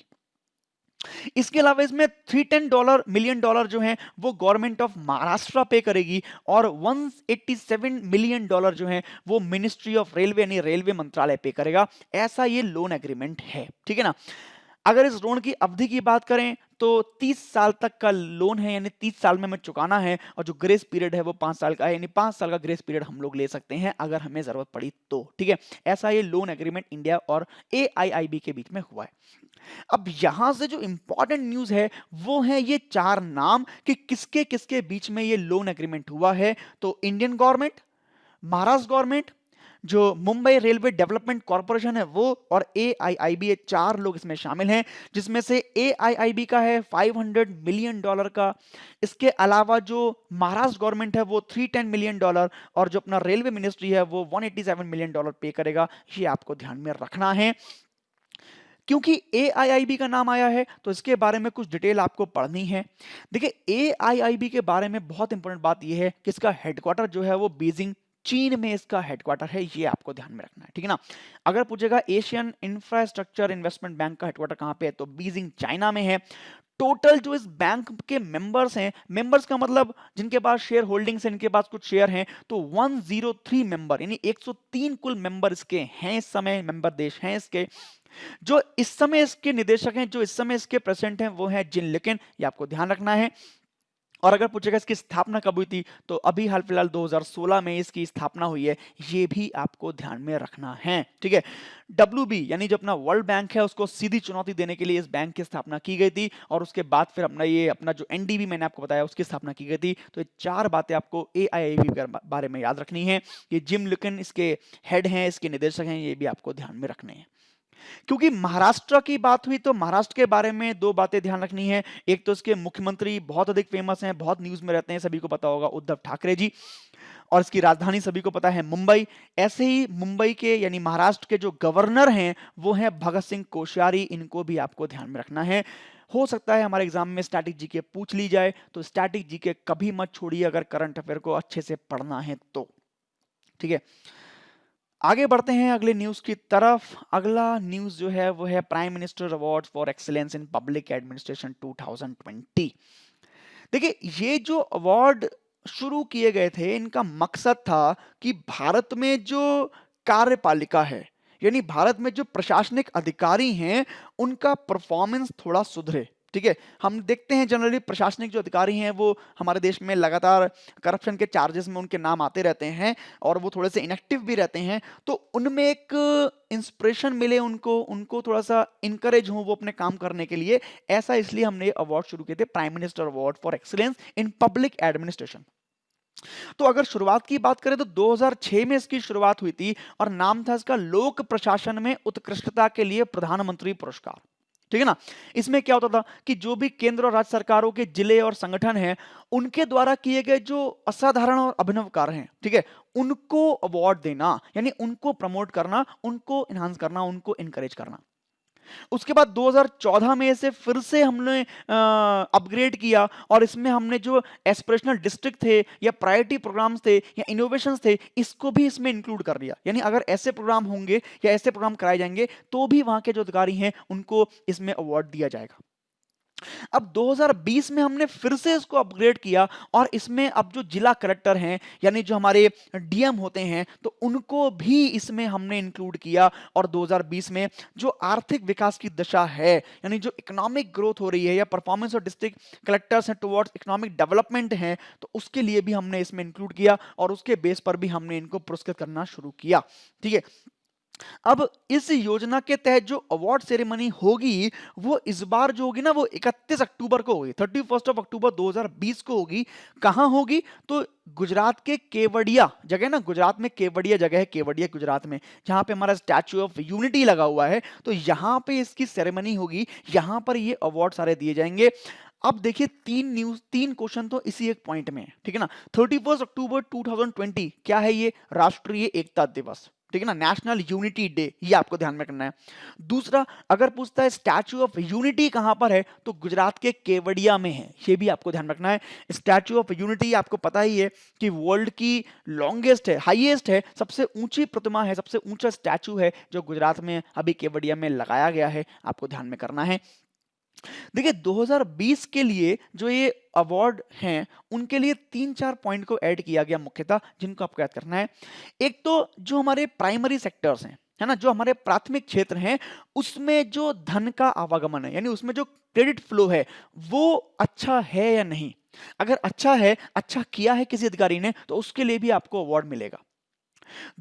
इसके अलावा इसमें $310 मिलियन जो हैं वो गवर्नमेंट ऑफ महाराष्ट्र पे करेगी, और $187 मिलियन जो हैं वो मिनिस्ट्री ऑफ रेलवे यानी रेलवे मंत्रालय पे करेगा। ऐसा ये लोन एग्रीमेंट है। ठीक है ना? अगर इस लोन की अवधि की बात करें तो 30 साल तक का लोन है, यानी 30 साल में हमें चुकाना है, और जो ग्रेस पीरियड है वो 5 साल का है, यानी 5 साल का ग्रेस पीरियड हम लोग ले सकते हैं अगर हमें जरूरत पड़ी तो। ठीक है, ऐसा ये लोन एग्रीमेंट इंडिया और AIIB के बीच में हुआ है। अब यहां से जो इंपॉर्टेंट न्यूज है वो है ये 4 नाम कि किसके किसके बीच में ये लोन एग्रीमेंट हुआ है। तो इंडियन गवर्नमेंट, महाराष्ट्र गवर्नमेंट, जो मुंबई रेलवे डेवलपमेंट कॉर्पोरेशन है वो, और AIIB, ये 4 लोग इसमें शामिल हैं, जिसमें से AIIB का है $500 मिलियन का। इसके अलावा जो महाराष्ट्र गवर्नमेंट है वो $310 मिलियन, और जो अपना रेलवे मिनिस्ट्री है वो $187 मिलियन पे करेगा। ये आपको ध्यान में रखना है। क्योंकि AIIB का नाम आया है तो इसके बारे में कुछ डिटेल आपको पढ़नी है। देखिए, AIIB के बारे में बहुत इंपॉर्टेंट बात यह है कि इसका हेडक्वार्टर जो है वो बीजिंग चीन में इसका हेडक्वार्टर है, ये आपको ध्यान में रखना है। ठीक है ना? अगर पूछेगा एशियन इंफ्रास्ट्रक्चर इन्वेस्टमेंट बैंक का हेडक्वार्टर कहाँ पे है, तो बीजिंग चाइना में है। टोटल जो इस बैंक के मेंबर्स हैं, मेंबर्स का मतलब जिनके पास शेयर होल्डिंग्स हैं, इनके पास कुछ शेयर हैं, तो 103 मेंबर यानी 103 कुल मेंबर इसके हैं इस समय, मेंबर देश हैं इसके। जो इस समय इसके निदेशक हैं, जो इस समय इसके प्रेसिडेंट हैं, वो हैं जिन लिकिन, ये आपको ध्यान रखना है। और अगर पूछेगा इसकी स्थापना कब हुई थी, तो अभी हाल फिलहाल 2016 में इसकी स्थापना हुई है, ये भी आपको ध्यान में रखना है। ठीक है, WB यानी जो अपना वर्ल्ड बैंक है उसको सीधी चुनौती देने के लिए इस बैंक की स्थापना की गई थी, और उसके बाद फिर अपना जो NDB मैंने आपको बताया उसकी स्थापना की गई थी। तो ये 4 बातें आपको AIIB के बारे में याद रखनी है। ये जिम लिकिन इसके हेड हैं, इसके निदेशक हैं, ये भी आपको ध्यान में रखने हैं। क्योंकि महाराष्ट्र की बात हुई तो महाराष्ट्र के बारे में 2 बातें ध्यान रखनी है। एक तो इसके मुख्यमंत्री बहुत अधिक फेमस हैं, बहुत न्यूज में रहते हैं, सभी को पता होगा, उद्धव ठाकरे जी, और इसकी राजधानी सभी को पता है मुंबई। ऐसे ही मुंबई के यानी महाराष्ट्र के जो गवर्नर हैं वो हैं भगत सिंह कोश्यारी, इनको भी आपको ध्यान में रखना है। हो सकता है हमारे एग्जाम में स्टैटिक जीके पूछ ली जाए, तो स्टैटिक जीके कभी मत छोड़िए अगर करंट अफेयर को अच्छे से पढ़ना है तो। ठीक है, आगे बढ़ते हैं अगले न्यूज की तरफ। अगला न्यूज जो है वो है prime minister award for excellence in public administration 2020। देखिए, ये जो अवार्ड शुरू किए गए थे, इनका मकसद था कि भारत में जो कार्यपालिका है, यानी भारत में जो प्रशासनिक अधिकारी हैं, उनका परफॉर्मेंस थोड़ा सुधरे। ठीक है, हम देखते हैं जनरली प्रशासनिक जो अधिकारी हैं वो हमारे देश में लगातार करप्शन के चार्जेस में उनके नाम आते रहते हैं और वो थोड़े से इनएक्टिव भी रहते हैं। तो उनमें एक इंस्पिरेशन मिले उनको, उनको थोड़ा सा इंकरेज हो वो अपने काम करने के लिए। ऐसा इसलिए हमने अवार्ड शुरू किए थे, prime minister award for excellence in public administration. तो अगर शुरुआत की बात करें तो 2006 में इसकी शुरुआत हुई थी और नाम था इसका लोक प्रशासन में उत्कृष्टता के लिए प्रधानमंत्री पुरस्कार। ठीक है ना। इसमें क्या होता था कि जो भी केंद्र और राज्य सरकारों के जिले और संगठन हैं, उनके द्वारा किए गए जो असाधारण और अभिनव कार्य हैं, ठीक है, उनको अवार्ड देना, यानी उनको प्रमोट करना, उनको इनहांस करना, उनको इनकरेज करना। उसके बाद 2014 में इसे फिर से हमने अपग्रेड किया और इसमें हमने जो एस्पिरेशनल डिस्ट्रिक्ट थे या प्रायोरिटी प्रोग्राम्स थे या इनोवेशंस थे, इसको भी इसमें इंक्लूड कर दिया। यानी अगर ऐसे प्रोग्राम होंगे या ऐसे प्रोग्राम कराए जाएंगे तो भी वहां के जो अधिकारी हैं उनको इसमें अवार्ड दिया जाएगा। अब 2020 में हमने फिर से इसको अपग्रेड किया और इसमें अब जो जिला कलेक्टर हैं, यानी जो हमारे डीएम होते हैं, तो उनको भी इसमें हमने इंक्लूड किया। और 2020 में जो आर्थिक विकास की दशा है, यानी जो इकोनॉमिक ग्रोथ हो रही है या परफॉर्मेंस ऑफ डिस्ट्रिक्ट कलेक्टर्स हैं टुवर्ड्स इकोनॉमिक डेवलपमेंट है, तो उसके लिए भी हमने इसमें इंक्लूड किया और उसके बेस पर भी हमने इनको पुरस्कृत करना शुरू किया। ठीक है, अब इस योजना के तहत जो अवार्ड सेरेमनी होगी वो इस बार जो होगी ना वो 31 अक्टूबर को होगी, 31 अक्टूबर 2020 को होगी। कहां होगी? तो गुजरात के केवड़िया जगह ना, गुजरात में केवड़िया जगह है, केवड़िया गुजरात में, जहां पे हमारा स्टैच्यू ऑफ यूनिटी लगा हुआ है, तो यहां पे इसकी सेरेमनी होगी, यहां पर ये अवार्ड सारे दिए जाएंगे। अब देखिए तीन क्वेश्चन तो इसी एक पॉइंट में है। ठीक है ना। 31 अक्टूबर 2020 क्या है? ये राष्ट्रीय एकता दिवस। ठीक है ना, नेशनल यूनिटी डे, ये आपको ध्यान में करना है। दूसरा, अगर पूछता है स्टैच्यू ऑफ यूनिटी कहां पर है, तो गुजरात के केवड़िया में है, ये भी आपको ध्यान रखना है। स्टैच्यू ऑफ यूनिटी आपको पता ही है कि वर्ल्ड की लॉन्गेस्ट है, हाईएस्ट है, सबसे ऊंची प्रतिमा है, सबसे ऊंचा स्टैच्यू है जो गुजरात में अभी केवड़िया में लगाया गया है, आपको ध्यान में करना है। देखिए 2020 के लिए जो ये अवार्ड हैं उनके लिए 3-4 पॉइंट को ऐड किया गया मुख्यतः, जिनको आपको याद करना है। एक तो जो हमारे प्राइमरी सेक्टर्स हैं, है ना, जो हमारे प्राथमिक क्षेत्र हैं, उसमें जो धन का आवागमन है, यानी उसमें जो क्रेडिट फ्लो है वो अच्छा है या नहीं। अगर अच्छा है, अच्छा किया है किसी अधिकारी ने, तो उसके लिए भी आपको अवार्ड मिलेगा।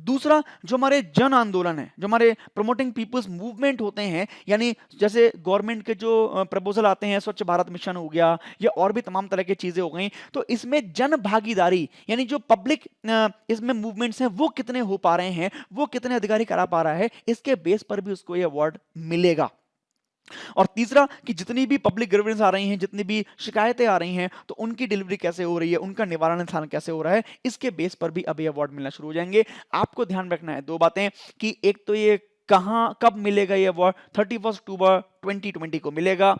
दूसरा, जो हमारे जन आंदोलन है, जो हमारे प्रमोटिंग पीपल्स मूवमेंट होते हैं, यानी जैसे गवर्नमेंट के जो प्रपोजल आते हैं, स्वच्छ भारत मिशन हो गया या और भी तमाम तरह की चीजें हो गई, तो इसमें जन भागीदारी, यानी जो पब्लिक इसमें मूवमेंट्स हैं वो कितने हो पा रहे हैं, वो कितने अधिकारी करा पा रहा है, इसके बेस पर भी उसको ये अवार्ड मिलेगा। और तीसरा कि जितनी भी पब्लिक ग्रीवेंस आ रही हैं, जितनी भी शिकायतें आ रही हैं, तो उनकी डिलीवरी कैसे हो रही है, उनका निवारण इंसान कैसे हो रहा है, इसके बेस पर भी अभी अवार्ड मिलना शुरू हो जाएंगे। आपको ध्यान रखना है दो बातें कि एक तो ये कहां कब मिलेगा ये अवार्ड, 31 अक्टूबर 2020 को मिलेगा।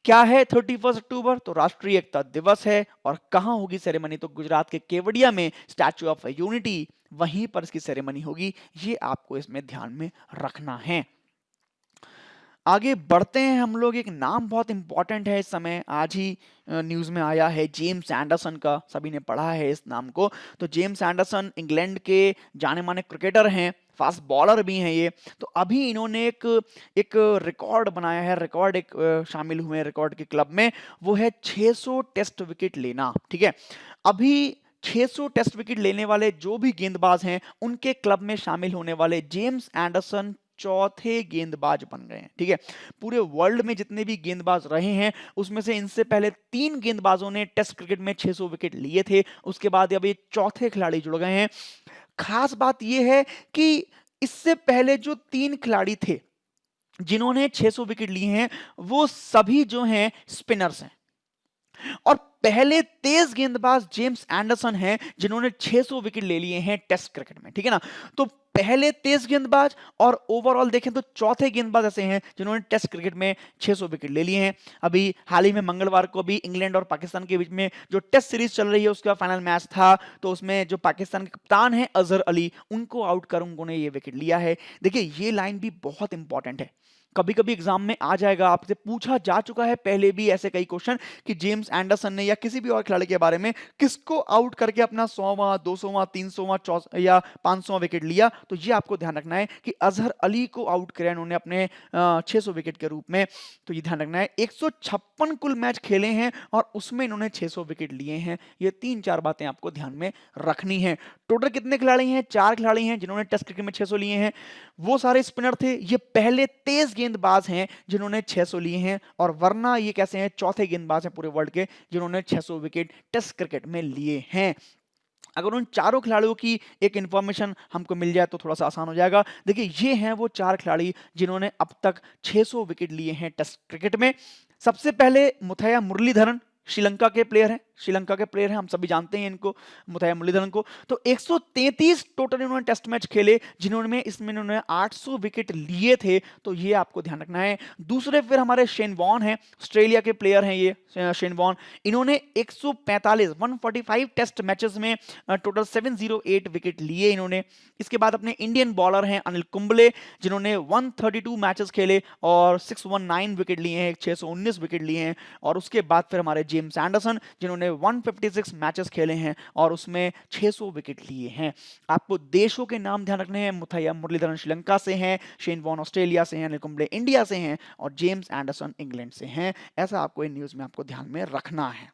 क्या है 31 अक्टूबर? तो राष्ट्रीय एकता दिवस है। और कहां होगी सेरेमनी? तो गुजरात के केवड़िया में स्टैच्यू ऑफ यूनिटी, वहीं पर इसकी सेरेमनी होगी। ये आपको इसमें ध्यान में रखना है। आगे बढ़ते हैं हम लोग। एक नाम बहुत इंपॉर्टेंट है, इस समय आज ही न्यूज़ में आया है, जेम्स एंडरसन का, सभी ने पढ़ा है इस नाम को। तो जेम्स एंडरसन इंग्लैंड के जाने माने क्रिकेटर हैं, फास्ट बॉलर भी हैं ये। तो अभी इन्होंने एक एक रिकॉर्ड बनाया है, रिकॉर्ड एक शामिल हुए हैं रिकॉर्ड के क्लब में, वो है 600 टेस्ट विकेट लेना। ठीक है, अभी 600 टेस्ट विकेट लेने वाले जो भी गेंदबाज हैं उनके क्लब में शामिल होने वाले जेम्स एंडरसन चौथे गेंदबाज बन गए हैं। ठीक है, पूरे वर्ल्ड में जितने भी गेंदबाज रहे हैं उसमें से इनसे पहले 3 गेंदबाजों ने टेस्ट क्रिकेट में 600 विकेट लिए थे, उसके बाद अब ये चौथे खिलाड़ी जुड़ गए हैं। खास बात यह है कि इससे पहले जो 3 खिलाड़ी थे जिन्होंने 600 विकेट लिए हैं, वो सभी जो हैं स्पिनर्स हैं, और पहले तेज गेंदबाज जेम्स एंडरसन हैं जिन्होंने 600 विकेट ले लिए हैं टेस्ट क्रिकेट में। ठीक है ना, तो पहले तेज गेंदबाज और ओवरऑल देखें तो चौथे गेंदबाज ऐसे हैं जिन्होंने टेस्ट क्रिकेट में 600 विकेट ले लिए हैं। अभी हाल ही में मंगलवार को भी इंग्लैंड और पाकिस्तान के बीच में जो टेस्ट सीरीज चल रही है उसका फाइनल मैच था, तो उसमें जो पाकिस्तान के कप्तान हैं अजहर अली, उनको आउट कर उन्होंने ये विकेट लिया है। देखिए ये लाइन भी बहुत इंपॉर्टेंट है कभी-कभी एग्जाम में आ जाएगा, आपसे पूछा जा चुका है पहले भी ऐसे कई क्वेश्चन कि जेम्स एंडरसन ने या किसी भी और खिलाड़ी के बारे में किसको आउट करके अपना 100वां, 200वां, 300वां, या 500वां विकेट लिया। तो ये आपको ध्यान रखना है कि अजहर अली को आउट किया इन्होंने अपने 600 विकेट के रूप में। तो ये ध्यान रखना है 156 कुल मैच खेले हैं और उसमें इन्होंने 600 विकेट लिए हैं। ये 3-4 बातें आपको ध्यान में रखनी है। टोटल कितने खिलाड़ी हैं? 4 खिलाड़ी हैं जिन्होंने टेस्ट क्रिकेट में 600 लिए हैं। वो सारे स्पिनर थे। ये पहले तेज गेंदबाज हैं जिन्होंने 600 लिए हैं, और वरना ये कैसे हैं? चौथे गेंदबाज हैं पूरे वर्ल्ड के जिन्होंने 600 विकेट टेस्ट क्रिकेट में लिए हैं। अगर उन चारों खिलाड़ियों की एक इंफॉर्मेशन हमको मिल जाए तो थोड़ा सा आसान हो जाएगा। देखिए, ये हैं वो 4 खिलाड़ी जिन्होंने अब तक 600 विकेट लिए हैं टेस्ट क्रिकेट में। सबसे पहले मुथैया मुरलीधरन, श्रीलंका के प्लेयर हैं। श्रीलंका के प्लेयर हैं, हम सभी जानते हैं इनको, मुथैया मुरलीधरन को। तो 133 टोटल इन्होंने टेस्ट मैच खेले जिन्होंने इसमें इन्होंने 800 विकेट लिए थे। तो ये आपको ध्यान रखना है। दूसरे फिर हमारे शेन वॉर्न हैं, ऑस्ट्रेलिया के प्लेयर हैं ये शेन वॉर्न। इन्होंने 145 टेस्ट मैचेस में टोटल 708 विकेट लिए इन्होंने। इसके बाद अपने इंडियन बॉलर हैं अनिल कुंबले, जिन्होंने 132 मैचेस खेले और 619 विकेट लिए हैं, 619 विकेट लिए हैं। और उसके बाद फिर हमारे जेम्स एंडरसन, जिन्होंने 156 मैचेस खेले हैं और उसमें 600 विकेट लिए हैं। आपको देशों के नाम ध्यान रखने हैं। मुथैया मुरलीधरन श्रीलंका से हैं, शेन वॉर्न ऑस्ट्रेलिया से हैं, अनिल कुंबले इंडिया से हैं और जेम्स एंडरसन इंग्लैंड से हैं। ऐसा आपको इन न्यूज़ में आपको ध्यान में रखना है।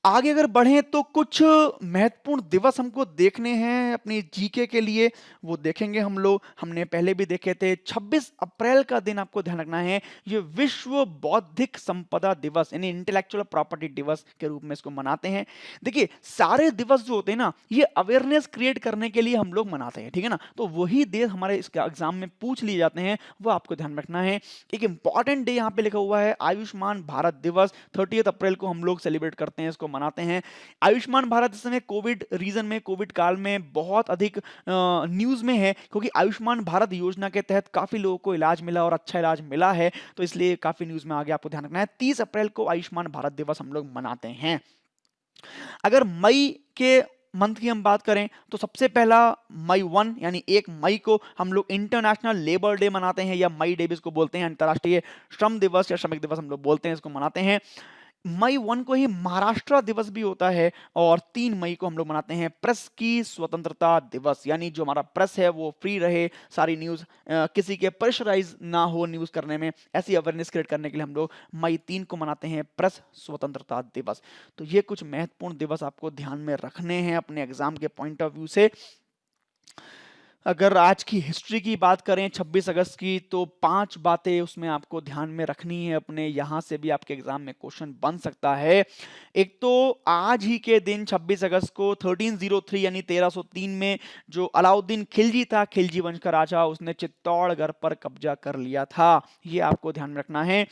आगे अगर बढ़ें तो कुछ महत्वपूर्ण दिवस हमको देखने हैं अपनी जीके के लिए, वो देखेंगे हम लोग। हमने पहले भी देखे थे। 26 अप्रैल का दिन आपको ध्यान रखना है, ये विश्व बौद्धिक संपदा दिवस यानी इंटेलेक्चुअल प्रॉपर्टी दिवस के रूप में इसको मनाते हैं। देखिए, सारे दिवस जो होते हैं ना, ये अवेयरनेस क्रिएट करने के लिए हम लोग मनाते हैं, ठीक है ना। तो वही डे हमारे इसके एग्जाम में पूछ लिए जाते हैं, वो आपको ध्यान रखना है। एक इंपॉर्टेंट डे यहाँ पे लिखा हुआ है आयुष्मान भारत दिवस। 30 अप्रैल को हम लोग सेलिब्रेट करते हैं, इसको मनाते हैं। आयुष्मान भारत इस समय कोविड रीजन में, कोविड काल में बहुत अधिक न्यूज में है, क्योंकि आयुष्मान भारत योजना के तहत काफी लोगों को इलाज मिला और अच्छा इलाज मिला है। तो इसलिए काफी न्यूज में आ गया, आपको ध्यान रखना है। 30 अप्रैल को आयुष्मान भारत दिवस हम लोग मनाते हैं। अगर मई के मंथ की हम बात करें तो सबसे पहला मई 1 यानी 1 मई को हम लोग इंटरनेशनल लेबर डे मनाते हैं, या मई डे भी इसको बोलते हैं, अंतर्राष्ट्रीय श्रम दिवस या श्रमिक दिवस हम लोग बोलते हैं, इसको मनाते हैं। मई 1 को ही महाराष्ट्र दिवस भी होता है और 3 मई को हम लोग मनाते हैं प्रेस की स्वतंत्रता दिवस, यानी जो हमारा प्रेस है वो फ्री रहे, सारी न्यूज़ किसी के प्रेशराइज ना हो न्यूज़ करने में, ऐसी अवेयरनेस क्रिएट करने के लिए हम लोग मई 3 को मनाते हैं प्रेस स्वतंत्रता दिवस। तो ये कुछ महत्वपूर्ण दिवस आपको ध्यान में रखने हैं अपने एग्जाम के पॉइंट ऑफ व्यू से। अगर आज की हिस्ट्री की बात करें 26 अगस्त की, तो 5 बातें उसमें आपको ध्यान में रखनी है अपने, यहाँ से भी आपके एग्जाम में क्वेश्चन बन सकता है। एक तो आज ही के दिन 26 अगस्त को 1303 यानी 1303 में जो अलाउद्दीन खिलजी था, खिलजी वंश का राजा, उसने चित्तौड़गढ़ पर कब्जा कर लिया था। ये आपको ध्यान में रखना है।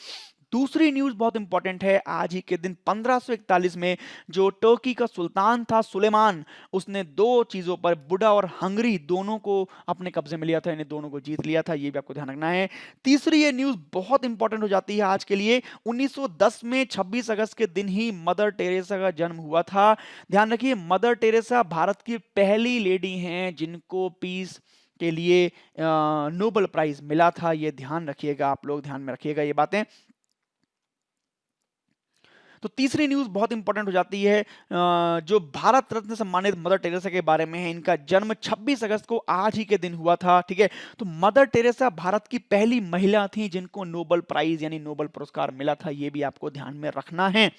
दूसरी न्यूज बहुत इंपॉर्टेंट है। आज ही के दिन 1541 में जो टर्की का सुल्तान था सुलेमान, उसने दो चीजों पर, बुडा और हंगरी, दोनों को अपने कब्जे में लिया था, इन्हें दोनों को जीत लिया था। ये भी आपको ध्यान रखना है। तीसरी ये न्यूज बहुत इंपॉर्टेंट हो जाती है आज के लिए। 1910 में 26 अगस्त के दिन ही मदर टेरेसा का जन्म हुआ था। ध्यान रखिए, मदर टेरेसा भारत की पहली लेडी हैं जिनको पीस के लिए नोबेल प्राइज मिला था। ये ध्यान रखिएगा, आप लोग ध्यान में रखिएगा ये बातें। तो तीसरी न्यूज बहुत इंपॉर्टेंट हो जाती है, जो भारत रत्न सम्मानित मदर टेरेसा के बारे में है। इनका जन्म 26 अगस्त को आज ही के दिन हुआ था, ठीक है। तो मदर टेरेसा भारत की पहली महिला थी जिनको नोबेल प्राइज यानी नोबेल पुरस्कार मिला था। ये भी आपको ध्यान में रखना है।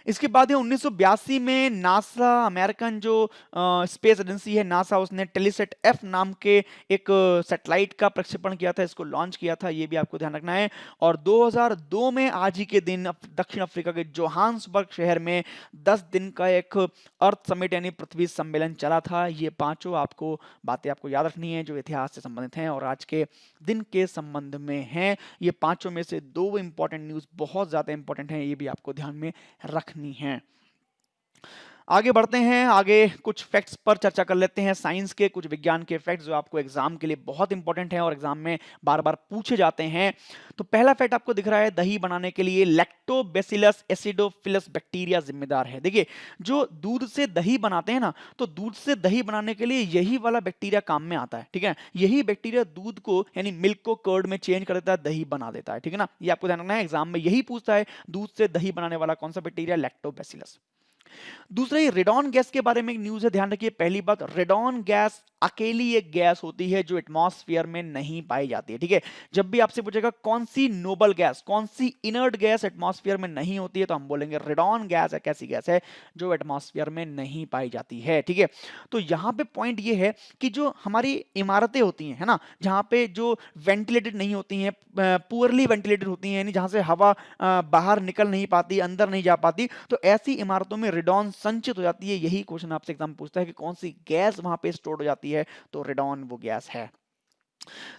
इसके बाद है 1982 में नासा, अमेरिकन जो स्पेस एजेंसी है नासा, उसने टेलीसेट एफ नाम के एक सैटेलाइट का प्रक्षेपण किया था, इसको लॉन्च किया था। ये भी आपको ध्यान रखना है। और 2002 में आज ही के दिन दक्षिण अफ्रीका के जोहान्सबर्ग शहर में 10 दिन का एक अर्थ समिट यानी पृथ्वी सम्मेलन चला था। ये पांचों आपको बातें आपको याद रखनी है जो इतिहास से संबंधित हैं और आज के दिन के संबंध में हैं। ये पांचों में से दो इंपॉर्टेंट न्यूज बहुत ज्यादा इंपॉर्टेंट हैं, ये भी आपको ध्यान में रखनी है। आगे बढ़ते हैं, आगे कुछ फैक्ट्स पर चर्चा कर लेते हैं, साइंस के कुछ विज्ञान के फैक्ट्स जो आपको एग्जाम के लिए बहुत इंपॉर्टेंट हैं और एग्जाम में बार बार पूछे जाते हैं। तो पहला फैक्ट आपको दिख रहा है, दही बनाने के लिए लैक्टोबैसिलस एसिडोफिलस बैक्टीरिया जिम्मेदार है। देखिए, जो दूध से दही बनाते हैं ना, तो दूध से दही बनाने के लिए यही वाला बैक्टीरिया काम में आता है, ठीक है। यही बैक्टीरिया दूध को यानी मिल्क को कर्ड में चेंज कर देता है, दही बना देता है, ठीक है ना। ये आपको ध्यान रखना है, एग्जाम में यही पूछता है, दूध से दही बनाने वाला कौन सा बैक्टीरिया, लैक्टोबैसिलस। दूसरा, ये रेडॉन गैस के बारे में एक न्यूज़ है, ध्यान रखिए। पहली बात, रेडॉन गैस अकेली एक गैस होती है जो एटमॉस्फेयर में नहीं पाई जाती है, ठीक है। जब भी आपसे पूछेगा कौन सी नोबल गैस, कौन सी इनर्ट गैस एटमॉस्फेयर में नहीं होती है, तो हम बोलेंगे रेडॉन गैस एक ऐसी गैस है जो एटमॉस्फेयर में नहीं पाई जाती है, ठीक है। तो यहाँ पे पॉइंट ये है कि जो हमारी इमारतें होती हैं, है ना, जहाँ पे जो वेंटिलेटेड नहीं होती हैं, पुअरली वेंटिलेटेड होती हैं, यानी जहाँ से हवा बाहर निकल नहीं पाती, अंदर नहीं जा पाती, तो ऐसी इमारतों में रेडॉन संचित हो जाती है। यही क्वेश्चन आपसे एग्जाम पूछता है कि कौन सी गैस वहां पे स्टोर हो जाती है, तो रेडॉन वो गैस है।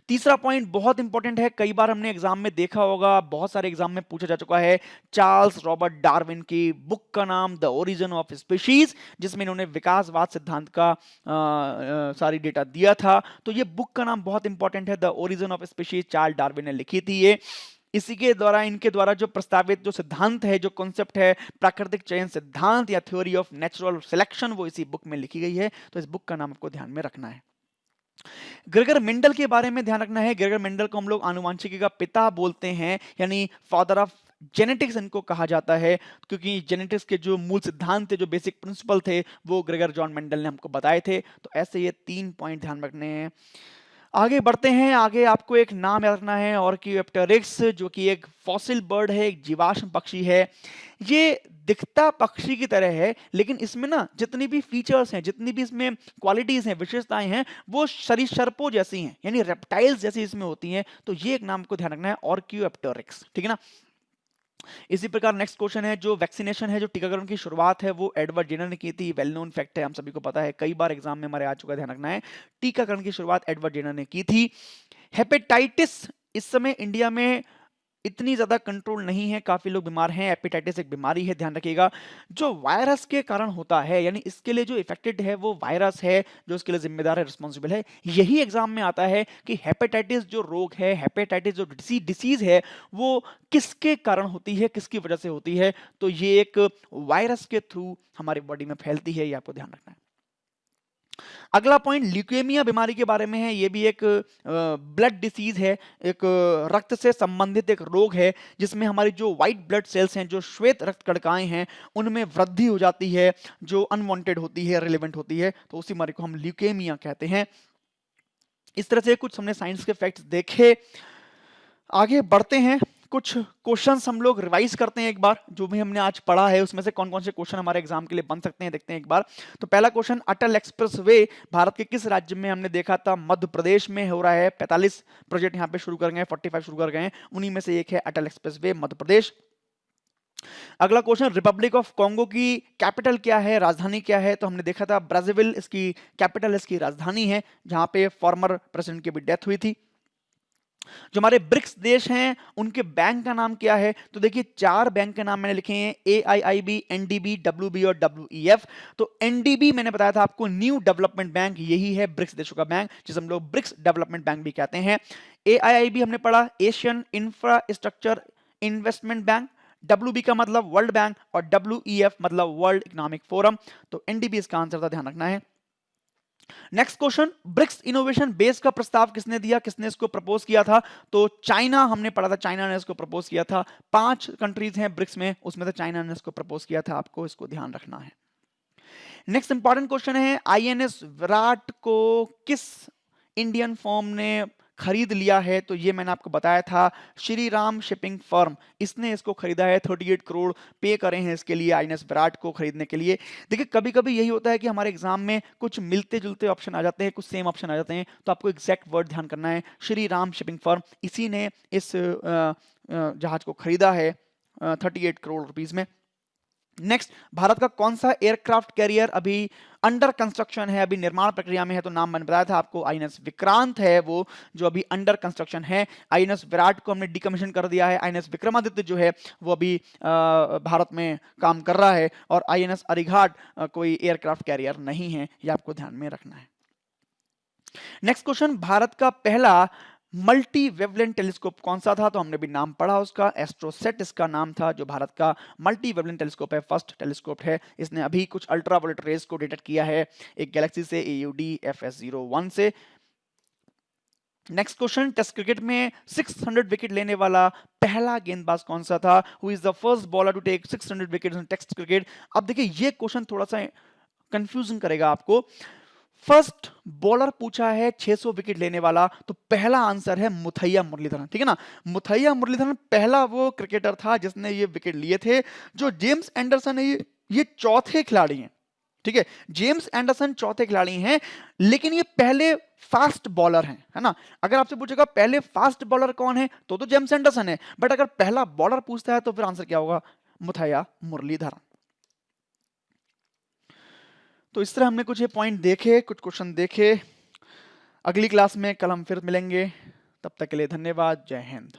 तीसरा पॉइंट बहुत इंपॉर्टेंट है, कई बार हमने एग्जाम में देखा होगा, बहुत सारे एग्जाम में पूछा जा चुका है। चार्ल्स रॉबर्ट डार्विन की बुक का नाम द ओरिजिन ऑफ स्पीशीज, जिसमें इन्होंने विकासवाद सिद्धांत का सारी डेटा दिया था। तो ये बुक का नाम बहुत इंपॉर्टेंट है, the origin of species, Charles Darwin ने लिखी थी ये। इसी के द्वारा, इनके द्वारा जो प्रस्तावित जो सिद्धांत है, जो कॉन्सेप्ट है प्राकृतिक चयन सिद्धांत या थ्योरी ऑफ नेचुरल सिलेक्शन, वो इसी बुक में लिखी गई है। तो इस बुक का नाम आपको ध्यान में रखना है। ग्रेगर मेंडल के बारे में ध्यान रखना है। ग्रेगर मेंडल को हम लोग आनुवांशिकी का पिता बोलते हैं, यानी फादर ऑफ जेनेटिक्स इनको कहा जाता है, क्योंकि जेनेटिक्स के जो मूल सिद्धांत थे, जो बेसिक प्रिंसिपल थे, वो ग्रेगर जॉन मेंडल ने हमको बताए थे। तो ऐसे ये 3 पॉइंट ध्यान रखने हैं। आगे बढ़ते हैं, आगे आपको एक नाम याद रखना है, ऑर्कियोप्टेरिक्स, जो कि एक फॉसिल बर्ड है, एक जीवाश्म पक्षी है। ये दिखता पक्षी की तरह है, लेकिन इसमें ना जितनी भी फीचर्स हैं, जितनी भी इसमें क्वालिटीज हैं, विशेषताएं हैं, वो सरीसृपों जैसी हैं, यानी रेप्टाइल्स जैसी इसमें होती हैं। तो ये एक नाम को ध्यान रखना है, ऑर्कियोप्टेरिक्स, ठीक है ना। इसी प्रकार नेक्स्ट क्वेश्चन है, जो वैक्सीनेशन है, जो टीकाकरण की शुरुआत है, वो एडवर्ड जेनर ने की थी। वेल नोन फैक्ट है, हम सभी को पता है, कई बार एग्जाम में हमारे आ चुका है, ध्यान रखना है। टीकाकरण की शुरुआत एडवर्ड जेनर ने की थी। हेपेटाइटिस इस समय इंडिया में इतनी ज्यादा कंट्रोल नहीं है, काफी लोग बीमार हैं। हेपेटाइटिस एक बीमारी है, ध्यान रखिएगा, जो वायरस के कारण होता है, यानी इसके लिए जो इफेक्टेड है वो वायरस है, जो इसके लिए जिम्मेदार है, रिस्पॉन्सिबल है। यही एग्जाम में आता है कि हेपेटाइटिस जो रोग है, हेपेटाइटिस जो डिसीज है, वो किसके कारण होती है, किसकी वजह से होती है। तो ये एक वायरस के थ्रू हमारी बॉडी में फैलती है, ये आपको ध्यान रखना है। अगला पॉइंट ल्यूकेमिया बीमारी के बारे में है। ये भी एक ब्लड डिसीज है, एक रक्त से संबंधित एक रोग है, जिसमें हमारी जो व्हाइट ब्लड सेल्स हैं, जो श्वेत रक्त कणिकाएं हैं, उनमें वृद्धि हो जाती है, जो अनवांटेड होती है, रिलेवेंट होती है। तो उसी बीमारी को हम ल्यूकेमिया कहते हैं। इस तरह से कुछ हमने साइंस के फैक्ट्स देखे। आगे बढ़ते हैं, कुछ क्वेश्चंस हम लोग रिवाइज करते हैं एक बार, जो भी हमने आज पढ़ा है उसमें से कौन कौन से क्वेश्चन हमारे एग्जाम के लिए बन सकते हैं, देखते हैं एक बार। तो पहला क्वेश्चन, अटल एक्सप्रेस वे भारत के किस राज्य में, हमने देखा था मध्य प्रदेश में हो रहा है। 45 प्रोजेक्ट यहाँ पे शुरू कर गए, 45 शुरू कर गए, उन्हीं में से एक है अटल एक्सप्रेस वे, मध्य प्रदेश। अगला क्वेश्चन, रिपब्लिक ऑफ कॉन्गो की कैपिटल क्या है, राजधानी क्या है। तो हमने देखा था ब्राजीविल इसकी कैपिटल, इसकी राजधानी है, जहां पे फॉर्मर प्रेसिडेंट की भी डेथ हुई थी। जो हमारे ब्रिक्स देश हैं, उनके बैंक का नाम क्या है। तो देखिए, 4 बैंक के नाम मैंने लिखे हैं, AIIB, NDB, WB और WEF। तो NDB मैंने बताया था आपको, न्यू डेवलपमेंट बैंक, यही है ब्रिक्स देशों का बैंक, जिसे हम लोग ब्रिक्स डेवलपमेंट बैंक भी कहते हैं। AIIB हमने पढ़ा, Asian Infrastructure Investment Bank. WB का मतलब वर्ल्ड बैंक, और WEF मतलब वर्ल्ड इकोनॉमिक फोरम। तो NDB इसका आंसर था, ध्यान रखना है। Next question, BRICS innovation base का प्रस्ताव किसने दिया, किसने इसको प्रपोज किया था। तो चाइना, हमने पढ़ा था, चाइना ने इसको प्रपोज किया था। 5 कंट्रीज हैं ब्रिक्स में, उसमें से चाइना ने इसको प्रपोज किया था, आपको इसको ध्यान रखना है। नेक्स्ट इंपॉर्टेंट क्वेश्चन है, INS विराट को किस इंडियन फर्म ने खरीद लिया है। तो ये मैंने आपको बताया था, श्री राम शिपिंग फर्म, इसने इसको खरीदा है। 38 करोड़ पे करे हैं इसके लिए, INS विराट को खरीदने के लिए। देखिए, कभी कभी यही होता है कि हमारे एग्जाम में कुछ मिलते जुलते ऑप्शन आ जाते हैं, कुछ सेम ऑप्शन आ जाते हैं, तो आपको एग्जैक्ट वर्ड ध्यान करना है। श्री राम शिपिंग फर्म, इसी ने इस जहाज को खरीदा है 38 करोड़ रुपीज में। नेक्स्ट, भारत का कौन सा एयरक्राफ्ट कैरियर अभी अंडर कंस्ट्रक्शन है, अभी निर्माण प्रक्रिया में है, तो नाम मैंने बताया था आपको, आईएनएस विक्रांत है वो जो अभी अंडर कंस्ट्रक्शन है। आईएनएस विराट को हमने डिकमीशन कर दिया है। आईएनएस विक्रमादित्य जो है वो अभी भारत में काम कर रहा है। और आईएनएस अरिघाट कोई एयरक्राफ्ट कैरियर नहीं है, ये आपको ध्यान में रखना है। नेक्स्ट क्वेश्चन, भारत का पहला मल्टी वेवलेंट टेलीस्कोप कौन सा था? तो हमने भी नाम पढ़ा उसका, एस्ट्रोसेट इसका नाम था, जो भारत का मल्टी वेवलेंट टेलीस्कोप है, फर्स्ट टेलीस्कोप है। इसने अभी कुछ अल्ट्रावायलेट रेज को डिटेक्ट किया है एक गैलेक्सी से, AUD FS01 से। नेक्स्ट क्वेश्चन, टेस्ट क्रिकेट में 600 विकेट लेने वाला पहला गेंदबाज कौन सा था? Who is the first bowler to take 600 wickets in test cricket? अब देखिए ये क्वेश्चन थोड़ा सा कंफ्यूजन करेगा आपको। फर्स्ट बॉलर पूछा है 600 विकेट लेने वाला, तो पहला आंसर है मुथैया मुरलीधरन, ठीक है ना। मुथैया मुरलीधरन पहला वो क्रिकेटर था जिसने ये विकेट लिए थे। जो जेम्स एंडरसन है ये चौथे खिलाड़ी हैं, ठीक है। जेम्स एंडरसन चौथे खिलाड़ी हैं, लेकिन ये पहले फास्ट बॉलर हैं, है ना। अगर आपसे पूछेगा पहले फास्ट बॉलर कौन है, तो जेम्स एंडरसन है, बट अगर पहला बॉलर पूछता है तो फिर आंसर क्या होगा? मुथैया मुरलीधरन। तो इस तरह हमने कुछ ये पॉइंट देखे, कुछ क्वेश्चन देखे। अगली क्लास में कल हम फिर मिलेंगे, तब तक के लिए धन्यवाद। जय हिंद।